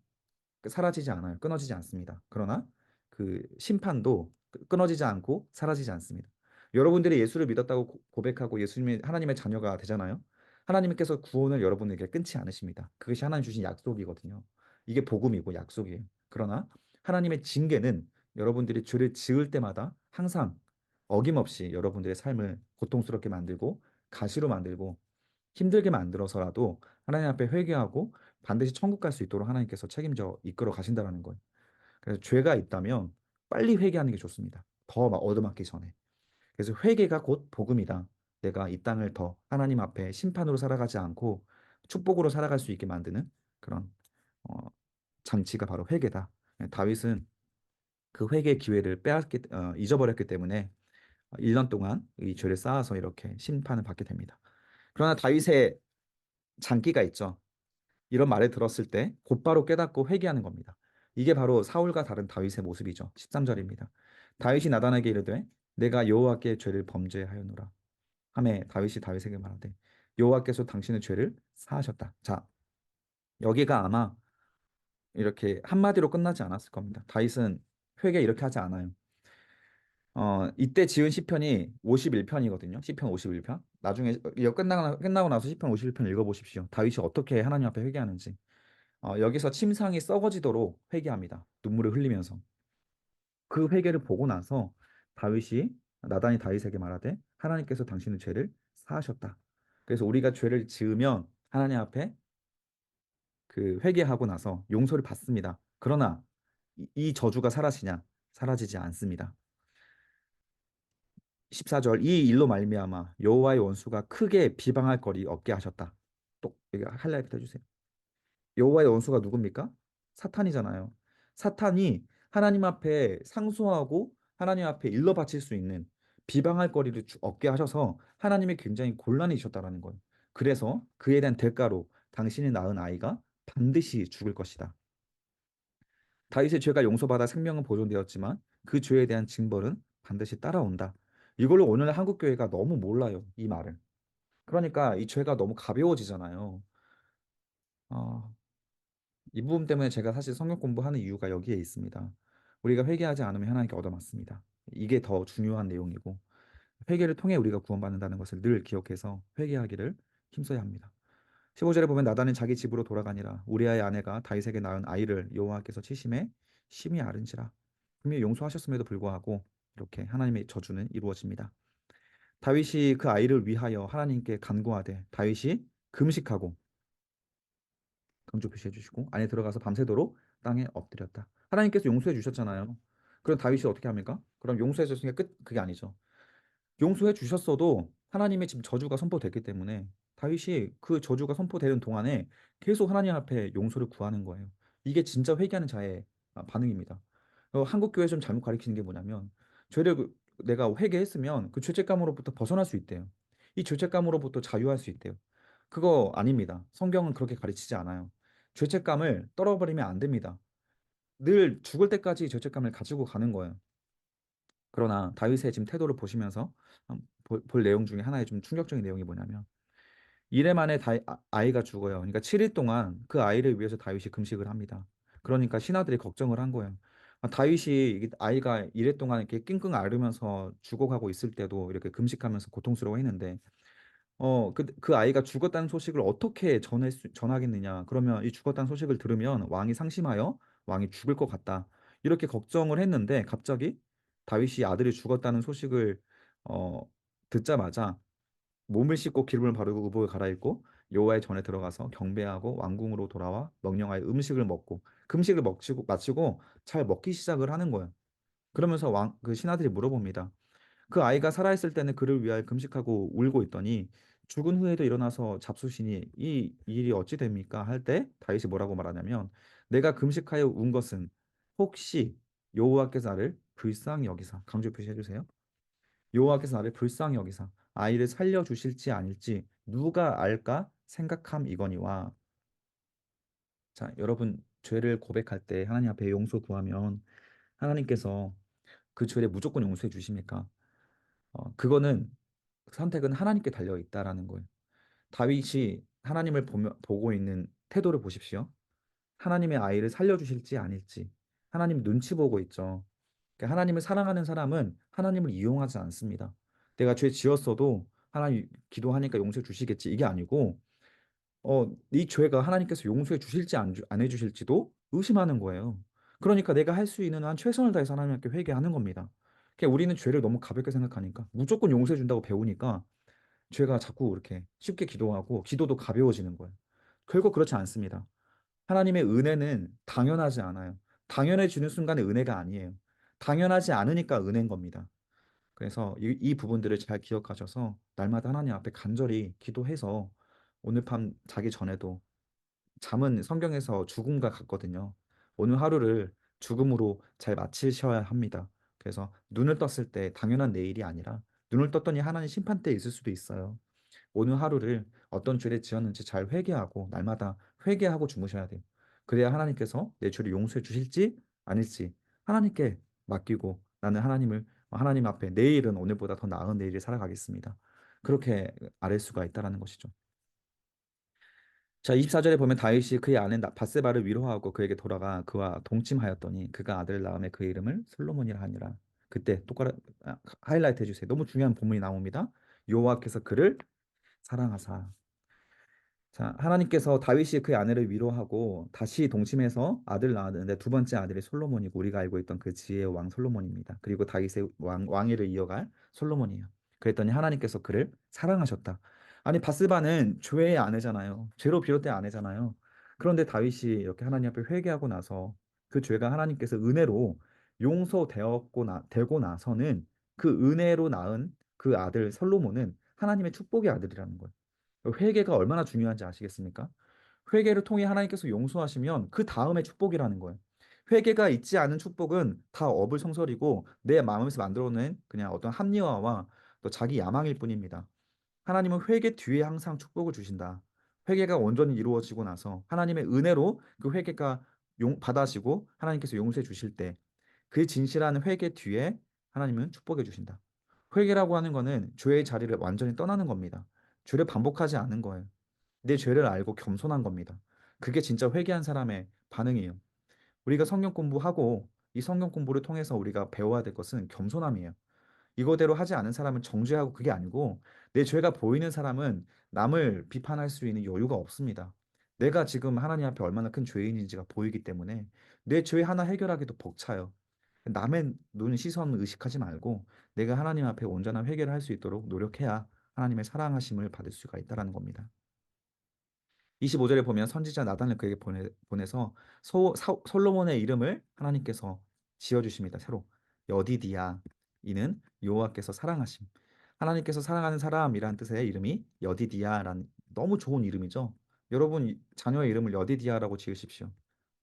사라지지 않아요. 끊어지지 않습니다. 그러나 그 심판도 끊어지지 않고 사라지지 않습니다. 여러분들이 예수를 믿었다고 고백하고 예수님이 하나님의 자녀가 되잖아요. 하나님께서 구원을 여러분에게 끊지 않으십니다. 그것이 하나님 주신 약속이거든요. 이게 복음이고 약속이에요. 그러나 하나님의 징계는 여러분들이 죄를 지을 때마다 항상 어김없이 여러분들의 삶을 고통스럽게 만들고 가시로 만들고 힘들게 만들어서라도 하나님 앞에 회개하고 반드시 천국 갈 수 있도록 하나님께서 책임져 이끌어 가신다는 거예요. 그래서 죄가 있다면 빨리 회개하는 게 좋습니다. 더 막 얻어맞기 전에. 그래서 회개가 곧 복음이다. 내가 이 땅을 더 하나님 앞에 심판으로 살아가지 않고 축복으로 살아갈 수 있게 만드는 그런 어, 장치가 바로 회개다. 다윗은 그 회개의 기회를 잊어버렸기 때문에 1년 동안 이 죄를 쌓아서 이렇게 심판을 받게 됩니다. 그러나 다윗의 장기가 있죠. 이런 말을 들었을 때 곧바로 깨닫고 회개하는 겁니다. 이게 바로 사울과 다른 다윗의 모습이죠. 13절입니다. 다윗이 나단에게 이르되 내가 여호와께 죄를 범죄하였노라. 하매 다윗이 다윗에게 말하되 여호와께서 당신의 죄를 사하셨다. 자, 여기가 아마 이렇게 한마디로 끝나지 않았을 겁니다. 다윗은 회개 이렇게 하지 않아요. 이때 지은 시편이 51편이거든요. 시편 51편. 나중에 이거 끝나고 나서 시편 51편 읽어보십시오. 다윗이 어떻게 하나님 앞에 회개하는지. 여기서 침상이 썩어지도록 회개합니다. 눈물을 흘리면서. 그 회개를 보고 나서 다윗이 나단이 다윗에게 말하되 하나님께서 당신의 죄를 사하셨다. 그래서 우리가 죄를 지으면 하나님 앞에 그 회개하고 나서 용서를 받습니다. 그러나 이 저주가 사라지냐? 사라지지 않습니다. 14절 이 일로 말미암아 여호와의 원수가 크게 비방할 거리 없게 하셨다. 또 여기 하이라이트 해주세요. 여호와의 원수가 누굽니까? 사탄이잖아요. 사탄이 하나님 앞에 상소하고 하나님 앞에 일러 바칠 수 있는 비방할 거리를 없게 하셔서 하나님이 굉장히 곤란해지셨다라는 거예요. 그래서 그에 대한 대가로 당신이 낳은 아이가 반드시 죽을 것이다. 다윗의 죄가 용서받아 생명은 보존되었지만 그 죄에 대한 징벌은 반드시 따라온다. 이걸로 오늘 한국 교회가 너무 몰라요, 이 말을. 그러니까 이 죄가 너무 가벼워지잖아요. 아, 이 부분 때문에 제가 사실 성경 공부하는 이유가 여기에 있습니다. 우리가 회개하지 않으면 하나님께 얻어맞습니다. 이게 더 중요한 내용이고 회개를 통해 우리가 구원받는다는 것을 늘 기억해서 회개하기를 힘써야 합니다. 15절에 보면 나단은 자기 집으로 돌아가니라 우리아의 아내가 다윗에게 낳은 아이를 여호와께서 치심에 심히 앓은지라. 분명히 용서하셨음에도 불구하고 이렇게 하나님의 저주는 이루어집니다. 다윗이 그 아이를 위하여 하나님께 간구하되 다윗이 금식하고 강조 표시해 주시고 안에 들어가서 밤새도록 땅에 엎드렸다. 하나님께서 용서해 주셨잖아요. 그럼 다윗이 어떻게 합니까? 그럼 용서해 주셨으니까 끝 그게 아니죠. 용서해 주셨어도 하나님의 지금 저주가 선포됐기 때문에 다윗이 그 저주가 선포되는 동안에 계속 하나님 앞에 용서를 구하는 거예요. 이게 진짜 회개하는 자의 반응입니다. 한국 교회 좀 잘못 가르치는 게 뭐냐면 죄를 내가 회개했으면 그 죄책감으로부터 벗어날 수 있대요. 이 죄책감으로부터 자유할 수 있대요. 그거 아닙니다. 성경은 그렇게 가르치지 않아요. 죄책감을 떨어버리면 안 됩니다. 늘 죽을 때까지 죄책감을 가지고 가는 거예요. 그러나 다윗의 지금 태도를 보시면서 볼 내용 중에 하나의 좀 충격적인 내용이 뭐냐면 이래 만에 아이가 죽어요. 그러니까 7일 동안 그 아이를 위해서 다윗이 금식을 합니다. 그러니까 신하들이 걱정을 한 거예요. 다윗이 아이가 이래 동안 이렇게 끙끙 앓으면서 죽어가고 있을 때도 이렇게 금식하면서 고통스러워했는데 그 아이가 죽었다는 소식을 어떻게 전하겠느냐. 그러면 이 죽었다는 소식을 들으면 왕이 상심하여 왕이 죽을 것 같다. 이렇게 걱정을 했는데 갑자기 다윗이 아들이 죽었다는 소식을 어, 듣자마자 몸을 씻고 기름을 바르고 의복을 갈아입고 여호와의 전에 들어가서 경배하고 왕궁으로 돌아와 명령하여 음식을 먹고 금식을 마치고 잘 먹기 시작을 하는 거예요. 그러면서 그 신하들이 물어봅니다. 그 아이가 살아있을 때는 그를 위하여 금식하고 울고 있더니 죽은 후에도 일어나서 잡수시니 이 일이 어찌 됩니까? 할 때 다윗이 뭐라고 말하냐면 내가 금식하여 운 것은 혹시 여호와께서 나를 불쌍히 여기사 강조 표시해 주세요. 여호와께서 나를 불쌍히 여기사 아이를 살려 주실지 아닐지 누가 알까 생각함이거니와. 자, 여러분 죄를 고백할 때 하나님 앞에 용서 구하면 하나님께서 그 죄를 무조건 용서해 주십니까? 그거는 선택은 하나님께 달려 있다라는 거예요. 다윗이 하나님을 보고 있는 태도를 보십시오. 하나님의 아이를 살려주실지 아닐지. 하나님 눈치 보고 있죠. 그러니까 하나님을 사랑하는 사람은 하나님을 이용하지 않습니다. 내가 죄 지었어도 하나님 기도하니까 용서해 주시겠지. 이게 아니고, 이 죄가 하나님께서 용서해 주실지 안 해주실지도 의심하는 거예요. 그러니까 내가 할 수 있는 한 최선을 다해서 하나님께 회개하는 겁니다. 그러니까 우리는 죄를 너무 가볍게 생각하니까 무조건 용서해 준다고 배우니까 죄가 자꾸 이렇게 쉽게 기도하고 기도도 가벼워지는 거예요. 결국 그렇지 않습니다. 하나님의 은혜는 당연하지 않아요. 당연해지는 순간에 은혜가 아니에요. 당연하지 않으니까 은혜인 겁니다. 그래서 이 부분들을 잘 기억하셔서 날마다 하나님 앞에 간절히 기도해서 오늘 밤 자기 전에도 잠은 성경에서 죽음과 같거든요. 오늘 하루를 죽음으로 잘 마치셔야 합니다. 그래서 눈을 떴을 때 당연한 내일이 아니라 눈을 떴더니 하나님 심판대에 있을 수도 있어요. 오늘 하루를 어떤 죄를 지었는지 잘 회개하고 날마다 회개하고 주무셔야 돼요. 그래야 하나님께서 내 죄를 용서해 주실지 아닐지 하나님께 맡기고 나는 하나님 앞에 내일은 오늘보다 더 나은 내일을 살아가겠습니다. 그렇게 아랠 수가 있다라는 것이죠. 자, 24절에 보면 다윗이 그의 아내 바세바를 위로하고 그에게 돌아가 그와 동침하였더니 그가 아들을 낳음에 그 이름을 솔로몬이라 하니라. 그때 똑바로 하이라이트 해주세요. 너무 중요한 본문이 나옵니다. 여호와께서 그를 사랑하사. 자, 하나님께서 다윗이 그의 아내를 위로하고 다시 동침해서 아들 낳았는데 두 번째 아들이 솔로몬이고 우리가 알고 있던 그 지혜의 왕 솔로몬입니다. 그리고 다윗의 왕위를 이어갈 솔로몬이에요. 그랬더니 하나님께서 그를 사랑하셨다. 아니 바스바는 죄의 아내잖아요. 죄로 비롯된 아내잖아요. 그런데 다윗이 이렇게 하나님 앞에 회개하고 나서 그 죄가 하나님께서 은혜로 되고 나서는 그 은혜로 낳은 그 아들 솔로몬은 하나님의 축복의 아들이라는 거예요. 회개가 얼마나 중요한지 아시겠습니까? 회개를 통해 하나님께서 용서하시면 그 다음에 축복이라는 거예요. 회개가 있지 않은 축복은 다 어불성설이고 내 마음에서 만들어낸 그냥 어떤 합리화와 또 자기 야망일 뿐입니다. 하나님은 회개 뒤에 항상 축복을 주신다. 회개가 온전히 이루어지고 나서 하나님의 은혜로 그 회개가 받아지고 하나님께서 용서해 주실 때 그 진실한 회개 뒤에 하나님은 축복해 주신다. 회개라고 하는 거는 죄의 자리를 완전히 떠나는 겁니다. 죄를 반복하지 않는 거예요. 내 죄를 알고 겸손한 겁니다. 그게 진짜 회개한 사람의 반응이에요. 우리가 성경 공부하고 이 성경 공부를 통해서 우리가 배워야 될 것은 겸손함이에요. 이거대로 하지 않은 사람은 정죄하고 그게 아니고 내 죄가 보이는 사람은 남을 비판할 수 있는 여유가 없습니다. 내가 지금 하나님 앞에 얼마나 큰 죄인인지가 보이기 때문에 내 죄 하나 해결하기도 벅차요. 남의 눈, 시선 의식하지 말고 내가 하나님 앞에 온전한 회개를 할 수 있도록 노력해야 하나님의 사랑하심을 받을 수가 있다라는 겁니다. 25절에 보면 선지자 나단을 그에게 보내서 솔로몬의 이름을 하나님께서 지어주십니다. 새로 여디디야. 이는 여호와께서 사랑하심. 하나님께서 사랑하는 사람이란 뜻의 이름이 여디디야란 너무 좋은 이름이죠. 여러분 자녀의 이름을 여디디야라고 지으십시오.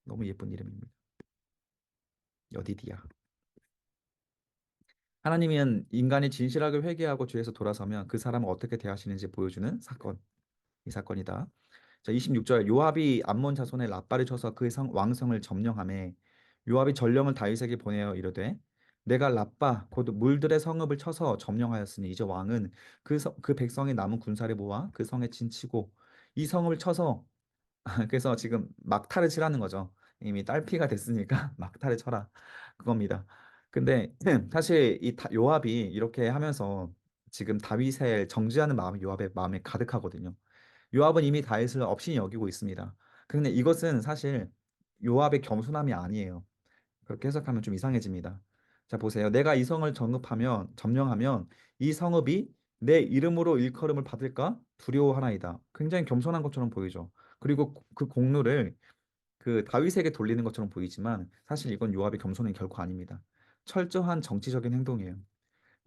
너무 예쁜 이름입니다. 여디디야. 하나님은 인간이 진실하게 회개하고 죄에서 돌아서면 그 사람을 어떻게 대하시는지 보여주는 사건. 이 사건이다. 자, 26절 요압이 암몬 자손의 라빠를 쳐서 그의 왕성을 점령하매 요압이 전령을 다윗에게 보내어 이르되 내가 라빠 곧 물들의 성읍을 쳐서 점령하였으니 이제 왕은 그 백성의 남은 군사를 모아 그 성에 진치고 이 성읍을 쳐서 그래서 지금 막타를 치라는 거죠. 이미 딸피가 됐으니까 막타를 쳐라. 그겁니다. 근데 사실 요압이 이렇게 하면서 지금 다윗을 정죄하는 마음이 요압의 마음에 가득하거든요. 요압은 이미 다윗을 업신이 여기고 있습니다. 근데 이것은 사실 요압의 겸손함이 아니에요. 그렇게 해석하면 좀 이상해집니다. 자, 보세요. 내가 이 성을 점령하면 이 성읍이 내 이름으로 일컬음을 받을까 두려워하나이다. 굉장히 겸손한 것처럼 보이죠. 그리고 그 공로를 그 다윗에게 돌리는 것처럼 보이지만 사실 이건 요압의 겸손은 결코 아닙니다. 철저한 정치적인 행동이에요.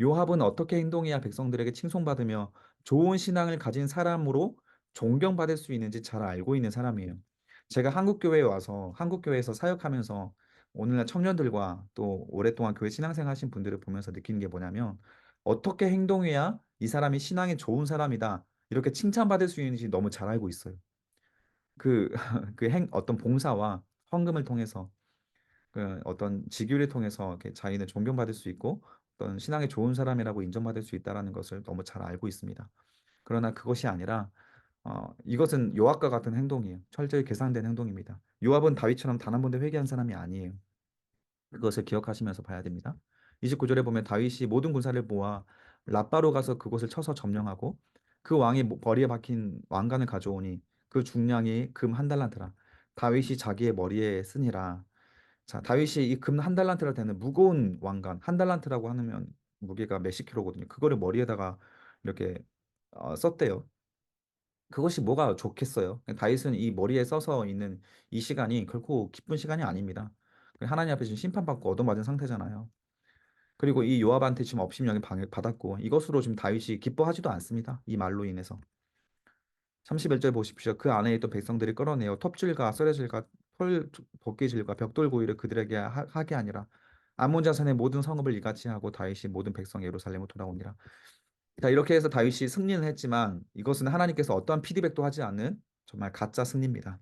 요압은 어떻게 행동해야 백성들에게 칭송받으며 좋은 신앙을 가진 사람으로 존경받을 수 있는지 잘 알고 있는 사람이에요. 제가 한국교회에 와서 한국교회에서 사역하면서 오늘날 청년들과 또 오랫동안 교회 신앙생활 하신 분들을 보면서 느끼는 게 뭐냐면 어떻게 행동해야 이 사람이 신앙이 좋은 사람이다. 이렇게 칭찬받을 수 있는지 너무 잘 알고 있어요. 그, 어떤 봉사와 헌금을 통해서 그 어떤 직위를 통해서 이렇게 자기는 존경받을 수 있고 어떤 신앙에 좋은 사람이라고 인정받을 수 있다라는 것을 너무 잘 알고 있습니다. 그러나 그것이 아니라 이것은 요압과 같은 행동이에요. 철저히 계산된 행동입니다. 요압은 다윗처럼 단 한 번도 회개한 사람이 아니에요. 그것을 기억하시면서 봐야 됩니다. 29절에 보면 다윗이 모든 군사를 모아 라빠로 가서 그곳을 쳐서 점령하고 그 왕이 머리에 박힌 왕관을 가져오니 그 중량이 금 한 달란트라. 다윗이 자기의 머리에 쓰니라. 자, 다윗이 이 금 한 달란트라 되는 무거운 왕관, 한 달란트라고 하면 무게가 몇십 킬로거든요. 그거를 머리에다가 이렇게 썼대요. 그것이 뭐가 좋겠어요? 다윗은 이 머리에 써서 있는 이 시간이 결코 기쁜 시간이 아닙니다. 하나님 앞에 지금 심판받고 얻어맞은 상태잖아요. 그리고 이 요압한테 지금 업심령이 받았고 이것으로 지금 다윗이 기뻐하지도 않습니다. 이 말로 인해서. 31절 보십시오. 그 안에 있던 백성들이 끌어내어 톱질과 썰어질과 털 도끼질과 벽돌 고이를 그들에게 하게 아니라 암몬 자손의 모든 성읍을 이같이 하고 다윗이 모든 백성 예루살렘으로 돌아오니라. 자, 이렇게 해서 다윗이 승리는 했지만 이것은 하나님께서 어떠한 피드백도 하지 않는 정말 가짜 승리입니다.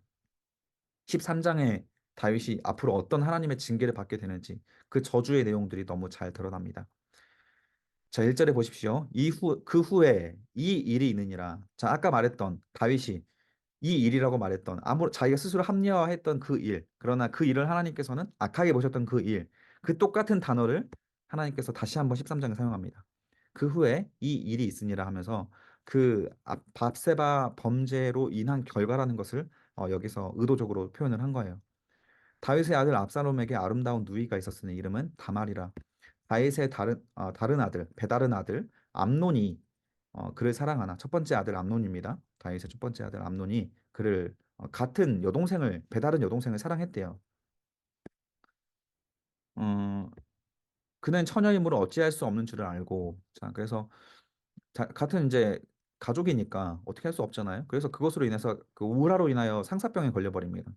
13장에 다윗이 앞으로 어떤 하나님의 징계를 받게 되는지 그 저주의 내용들이 너무 잘 드러납니다. 자, 1절에 보십시오. 그 후에 이 일이 있느니라. 자, 아까 말했던 다윗이 이 일이라고 말했던 자기가 스스로 합리화했던 그 일. 그러나 그 일을 하나님께서는 악하게 보셨던 그 일. 그 똑같은 단어를 하나님께서 다시 한번 13장에 사용합니다. 그 후에 이 일이 있으니라 하면서 밥세바 범죄로 인한 결과라는 것을 여기서 의도적으로 표현을 한 거예요. 다윗의 아들 압살롬에게 아름다운 누이가 있었으니 이름은 다말이라. 다윗의 다른 아들, 배다른 아들 암논이 그를 사랑하나 첫 번째 아들 암논입니다. 다윗의 첫 번째 아들 암논이 그를 같은 여동생을 배다른 여동생을 사랑했대요. 어, 그는 처녀이므로 어찌할 수 없는 줄을 알고 자 그래서 같은 이제 가족이니까 어떻게 할 수 없잖아요. 그래서 그것으로 인해서 그 우울화로 인하여 상사병에 걸려버립니다.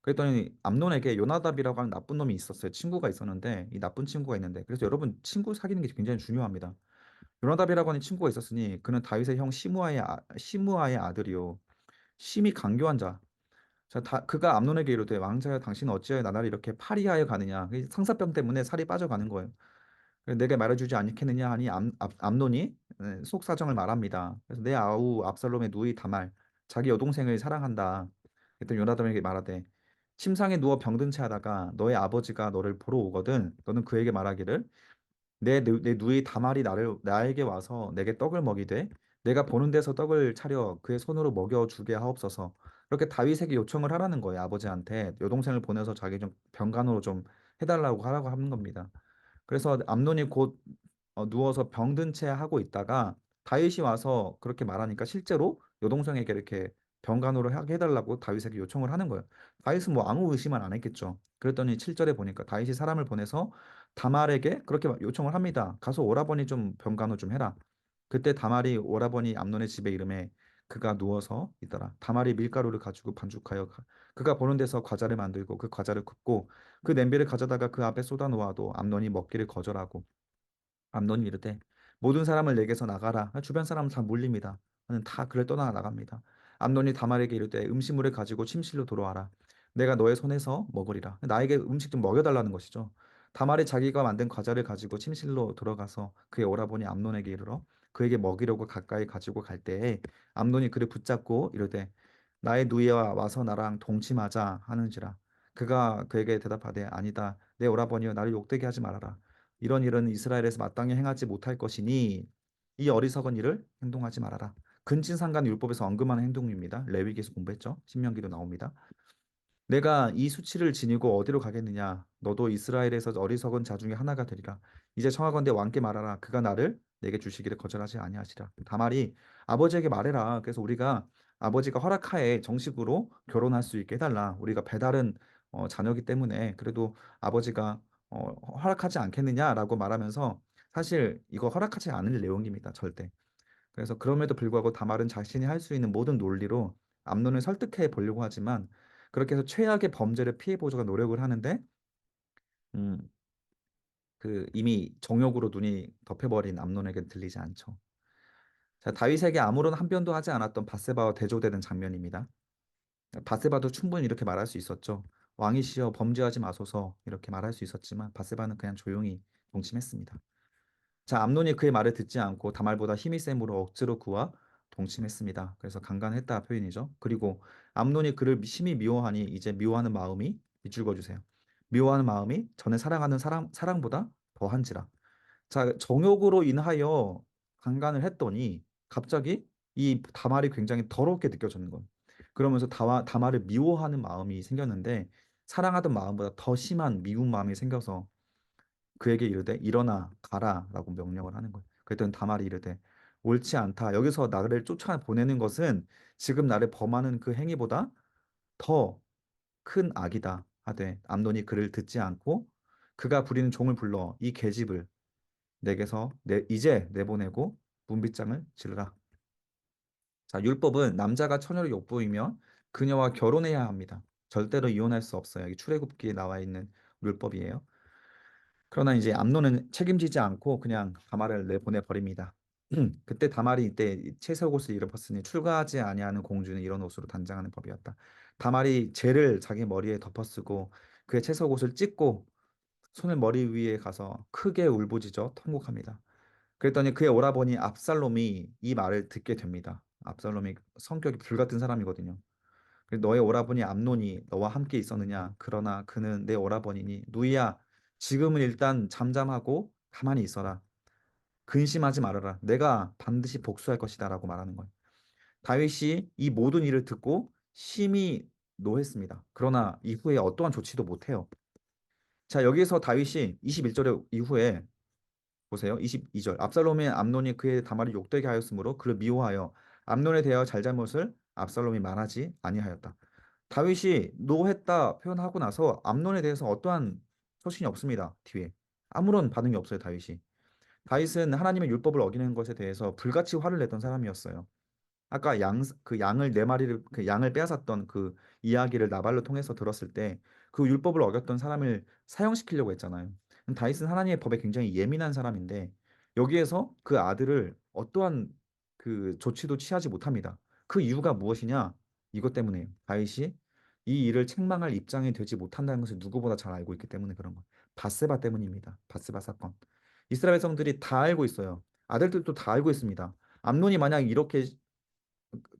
그랬더니 암논에게 요나답이라고 하는 나쁜 놈이 있었어요. 친구가 있었는데 이 나쁜 친구가 있는데 그래서 여러분 친구 사귀는 게 굉장히 중요합니다. 요나답이라고 하는 친구가 있었으니 그는 다윗의 형 시므아의 아들이요 심히 강교한 자. 자, 그가 암논에게 이르되 왕자여 당신은 어찌하여 나날이 이렇게 파리하여 가느냐. 이 상사병 때문에 살이 빠져가는 거예요. 그래서 내게 말해주지 않겠느냐 하니 암논이 속 사정을 말합니다. 그래서 내 아우 압살롬의 누이 다말 자기 여동생을 사랑한다. 그랬더니 요나단에게 말하되 침상에 누워 병든 채 하다가 너의 아버지가 너를 보러 오거든 너는 그에게 말하기를 내 누이 다말이 나에게 와서 내게 떡을 먹이되 내가 보는 데서 떡을 차려 그의 손으로 먹여 주게 하옵소서. 이렇게 다윗에게 요청을 하라는 거예요. 아버지한테 여동생을 보내서 자기 좀 병간호로 좀 해달라고 하라고 하는 겁니다. 그래서 암논이 곧 누워서 병든 채 하고 있다가 다윗이 와서 그렇게 말하니까 실제로 여동생에게 이렇게 병간호를 하게 해달라고 다윗에게 요청을 하는 거예요. 다윗은 뭐 아무 의심은 안 했겠죠. 그랬더니 7절에 보니까 다윗이 사람을 보내서 다말에게 그렇게 요청을 합니다. 가서 오라버니 좀 병간호 좀 해라. 그때 다말이 오라버니 암논의 집에 이름에 그가 누워서 있더라. 다말이 밀가루를 가지고 반죽하여 그가 보는 데서 과자를 만들고 그 과자를 굽고 그 냄비를 가져다가 그 앞에 쏟아 놓아도 암논이 먹기를 거절하고 암논이 이르되 모든 사람을 내게서 나가라. 주변 사람은 다 몰립니다. 나는 다 그를 떠나 나갑니다. 암논이 다말에게 이르되 음식물을 가지고 침실로 돌아와라. 내가 너의 손에서 먹으리라. 나에게 음식 좀 먹여달라는 것이죠. 다말이 자기가 만든 과자를 가지고 침실로 들어가서 그의 오라버니 암논에게 이르러 그에게 먹이려고 가까이 가지고 갈 때에 암논이 그를 붙잡고 이르되 나의 누이와 와서 나랑 동침하자 하는지라. 그가 그에게 대답하되 아니다. 내 오라버니여 나를 욕되게 하지 말아라. 이런 일은 이스라엘에서 마땅히 행하지 못할 것이니 이 어리석은 일을 행동하지 말아라. 근친상간 율법에서 언급하는 행동입니다. 레위기에서 공부했죠. 신명기도 나옵니다. 내가 이 수치를 지니고 어디로 가겠느냐? 너도 이스라엘에서 어리석은 자 중에 하나가 되리라. 이제 청하건대 왕께 말하라. 그가 나를 내게 주시기를 거절하지 아니하시라. 다말이 아버지에게 말해라. 그래서 우리가 아버지가 허락하에 정식으로 결혼할 수 있게 해달라. 우리가 배다른 자녀기 때문에 그래도 아버지가 허락하지 않겠느냐라고 말하면서 사실 이거 허락하지 않을 내용입니다. 절대. 그래서 그럼에도 불구하고 다말은 자신이 할 수 있는 모든 논리로 암논을 설득해 보려고 하지만 그렇게 해서 최악의 범죄를 피해 보자고 노력을 하는데 음, 그 이미 정욕으로 눈이 덮여버린 암논에게 들리지 않죠. 자, 다윗에게 아무런 한변도 하지 않았던 바세바와 대조되는 장면입니다. 바세바도 충분히 이렇게 말할 수 있었죠. 왕이시여 범죄하지 마소서 이렇게 말할 수 있었지만 바세바는 그냥 조용히 동침했습니다. 자, 암논이 그의 말을 듣지 않고 다말보다 힘이 셈으로 억지로 그와 동침했습니다. 그래서 강간했다 표현이죠. 그리고 암논이 그를 심히 미워하니 이제 미워하는 마음이 밑줄 그어주세요. 미워하는 마음이 전에 사랑하는 사랑보다 더한지라. 자, 정욕으로 인하여 강간을 했더니 갑자기 이 다말이 굉장히 더럽게 느껴지는 거예요. 그러면서 다말을 미워하는 마음이 생겼는데 사랑하던 마음보다 더 심한 미운 마음이 생겨서 그에게 이르되 일어나 가라라고 명령을 하는 거예요. 그랬더니 다말이 이르되 옳지 않다. 여기서 나를 쫓아보내는 것은 지금 나를 범하는 그 행위보다 더 큰 악이다. 하되 암논이 그를 듣지 않고 그가 부리는 종을 불러 이 계집을 내게서 이제 내보내고 문빗장을 지르라. 자, 율법은 남자가 처녀를 욕보이면 그녀와 결혼해야 합니다. 절대로 이혼할 수 없어요. 이 출애굽기에 나와 있는 율법이에요. 그러나 이제 암논은 책임지지 않고 그냥 다말을 내보내 버립니다. 그때 다말이 이때 채색 옷을 입었으니 출가하지 아니하는 공주는 이런 옷으로 단장하는 법이었다. 다말이 재를 자기 머리에 덮어쓰고 그의 채색 옷을 찢고 손을 머리 위에 가서 크게 울부짖어 통곡합니다. 그랬더니 그의 오라버니 압살롬이 이 말을 듣게 됩니다. 압살롬이 성격이 불같은 사람이거든요. 그래서 너의 오라버니 암논이 너와 함께 있었느냐? 그러나 그는 내 오라버니니 누이야 지금은 일단 잠잠하고 가만히 있어라. 근심하지 말아라. 내가 반드시 복수할 것이다라고 말하는 거예요. 다윗이 이 모든 일을 듣고 심히 노했습니다. 그러나 이후에 어떠한 조치도 못해요. 자, 여기서 다윗이 21절에 이후에 보세요. 22절. 압살롬의 암논이 그의 다말을 욕되게 하였으므로 그를 미워하여 암논에 대하여 잘잘못을 압살롬이 말하지 아니하였다. 다윗이 노했다 표현하고 나서 암논에 대해서 어떠한 소신이 없습니다. 뒤에 아무런 반응이 없어요. 다윗이. 다윗은 하나님의 율법을 어기는 것에 대해서 불같이 화를 냈던 사람이었어요. 아까 그 양을 네 마리를 그 양을 빼앗았던 그 이야기를 나발로 통해서 들었을 때 그 율법을 어겼던 사람을 사형시키려고 했잖아요. 다윗은 하나님의 법에 굉장히 예민한 사람인데 여기에서 그 아들을 어떠한 그 조치도 취하지 못합니다. 그 이유가 무엇이냐? 이것 때문에요. 다윗이 이 일을 책망할 입장이 되지 못한다는 것을 누구보다 잘 알고 있기 때문에 그런 거예요. 바세바 때문입니다. 바세바 사건. 이스라엘 백성들이 다 알고 있어요. 아들들도 다 알고 있습니다. 암논이 만약 이렇게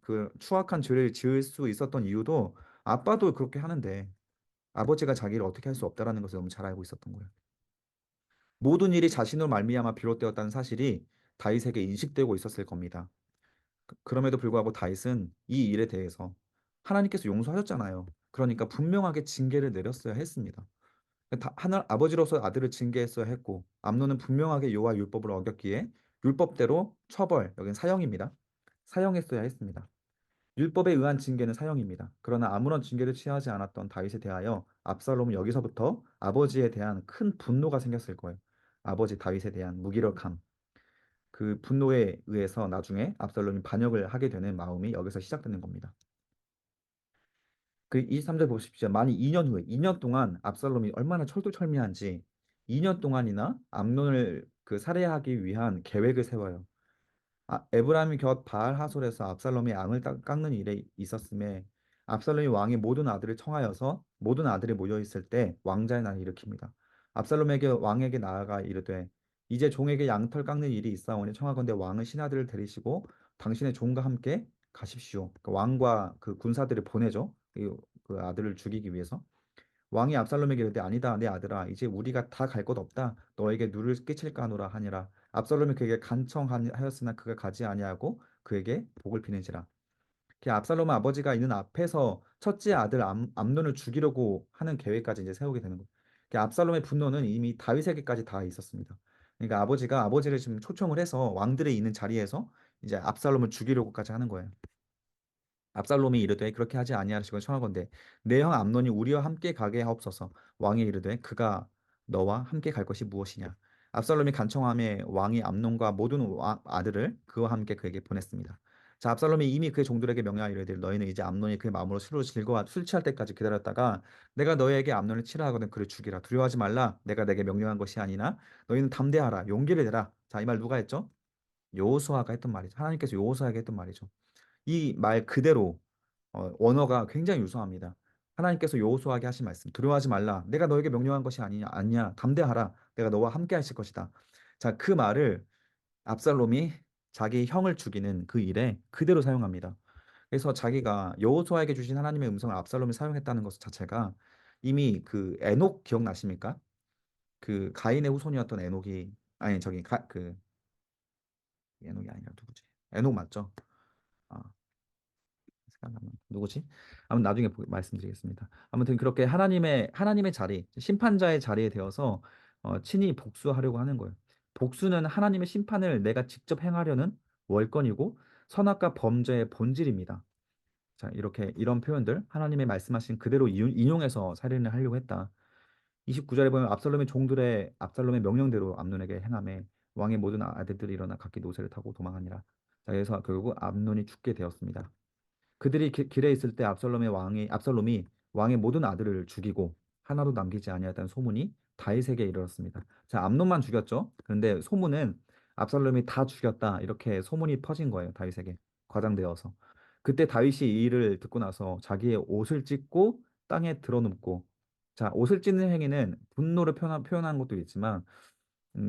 그 추악한 죄를 지을 수 있었던 이유도 아빠도 그렇게 하는데 아버지가 자기를 어떻게 할 수 없다라는 것을 너무 잘 알고 있었던 거예요. 모든 일이 자신으로 말미암아 비롯되었다는 사실이 다윗에게 인식되고 있었을 겁니다. 그럼에도 불구하고 다윗은 이 일에 대해서 하나님께서 용서하셨잖아요. 그러니까 분명하게 징계를 내렸어야 했습니다. 하나 아버지로서 아들을 징계했어야 했고 암논은 분명하게 여호와 율법을 어겼기에 율법대로 처벌, 여기는 사형입니다. 사형했어야 했습니다. 율법에 의한 징계는 사형입니다. 그러나 아무런 징계를 취하지 않았던 다윗에 대하여 압살롬은 여기서부터 아버지에 대한 큰 분노가 생겼을 거예요. 아버지 다윗에 대한 무기력함. 그 분노에 의해서 나중에 압살롬이 반역을 하게 되는 마음이 여기서 시작되는 겁니다. 그 23절 보십시오. 만이 2년 후에 2년 동안 압살롬이 얼마나 철두철미한지 2년 동안이나 암논을 그 살해하기 위한 계획을 세워요. 에브라임이 곁 바알 하솔에서 압살롬이 양을 깎는 일에 있었음에 압살롬이 왕의 모든 아들을 청하여서 모든 아들이 모여 있을 때 왕자의 난을 일으킵니다. 압살롬에게 왕에게 나아가 이르되 이제 종에게 양털 깎는 일이 있사오니 청하건대 왕은 신하들을 데리시고 당신의 종과 함께 가십시오. 그 왕과 그 군사들을 보내죠. 그 아들을 죽이기 위해서. 왕이 압살롬에게 이르되 아니다 내 아들아 이제 우리가 다 갈 곳 없다 너에게 누를 끼칠까 하노라 하니라 압살롬이 그에게 간청하였으나 그가 가지 아니하고 그에게 복을 비는지라 그 압살롬은 아버지가 있는 앞에서 첫째 아들 암논을 죽이려고 하는 계획까지 이제 세우게 되는 거예요. 그 압살롬의 분노는 이미 다윗에게까지 다 있었습니다. 그러니까 아버지가 아버지를 지금 초청을 해서 왕들이 있는 자리에서 이제 압살롬을 죽이려고까지 하는 거예요. 압살롬이 이르되 그렇게 하지 아니하시고 청하건대 내 형 암논이 우리와 함께 가게 하옵소서. 왕이 이르되 그가 너와 함께 갈 것이 무엇이냐. 압살롬이 간청함에 왕이 암논과 모든 아들을 그와 함께 그에게 보냈습니다. 자, 압살롬이 이미 그의 종들에게 명하여 이르되 너희는 이제 암논이 그의 마음으로 술 취할 때까지 기다렸다가 내가 너희에게 암논을 치라 하거든 그를 죽이라. 두려워하지 말라. 내가 내게 명령한 것이 아니나 너희는 담대하라. 용기를 내라. 자, 이 말 누가 했죠? 여호수아가 했던 말이죠. 하나님께서 여호수아에게 했던 말이죠. 이 말 그대로 원어가 굉장히 유사합니다. 하나님께서 여호수아에게 하신 말씀, 두려워하지 말라. 내가 너에게 명령한 것이 아니냐. 담대하라. 내가 너와 함께 하실 것이다. 자, 그 말을 압살롬이 자기 형을 죽이는 그 일에 그대로 사용합니다. 그래서 자기가 여호수아에게 주신 하나님의 음성을 압살롬이 사용했다는 것 자체가 이미 그 에녹 기억나십니까? 그 가인의 후손이었던 에녹이 아니 저기 그 에녹이 아니라 누구지? 에녹 맞죠? 아, 생각나면 누구지? 아무튼 나중에 말씀드리겠습니다. 아무튼 그렇게 하나님의 자리, 심판자의 자리에 되어서 친히 복수하려고 하는 거예요. 복수는 하나님의 심판을 내가 직접 행하려는 월권이고 선악과 범죄의 본질입니다. 자, 이렇게 이런 표현들 하나님의 말씀하신 그대로 인용해서 살인을 하려고 했다. 29절에 보면 압살롬의 명령대로 암논에게 행함에 왕의 모든 아들들이 일어나 각기 노새를 타고 도망하니라. 자, 그래서 결국 암논이 죽게 되었습니다. 그들이 길에 있을 때 압살롬이 왕의 모든 아들을 죽이고 하나도 남기지 아니하였다는 소문이 다윗에게 이르렀습니다. 자, 암논만 죽였죠. 그런데 소문은 압살롬이 다 죽였다 이렇게 소문이 퍼진 거예요. 다윗에게 과장되어서. 그때 다윗이 이 일을 듣고 나서 자기의 옷을 찢고 땅에 드러눕고 자, 옷을 찢는 행위는 분노를 표현한 것도 있지만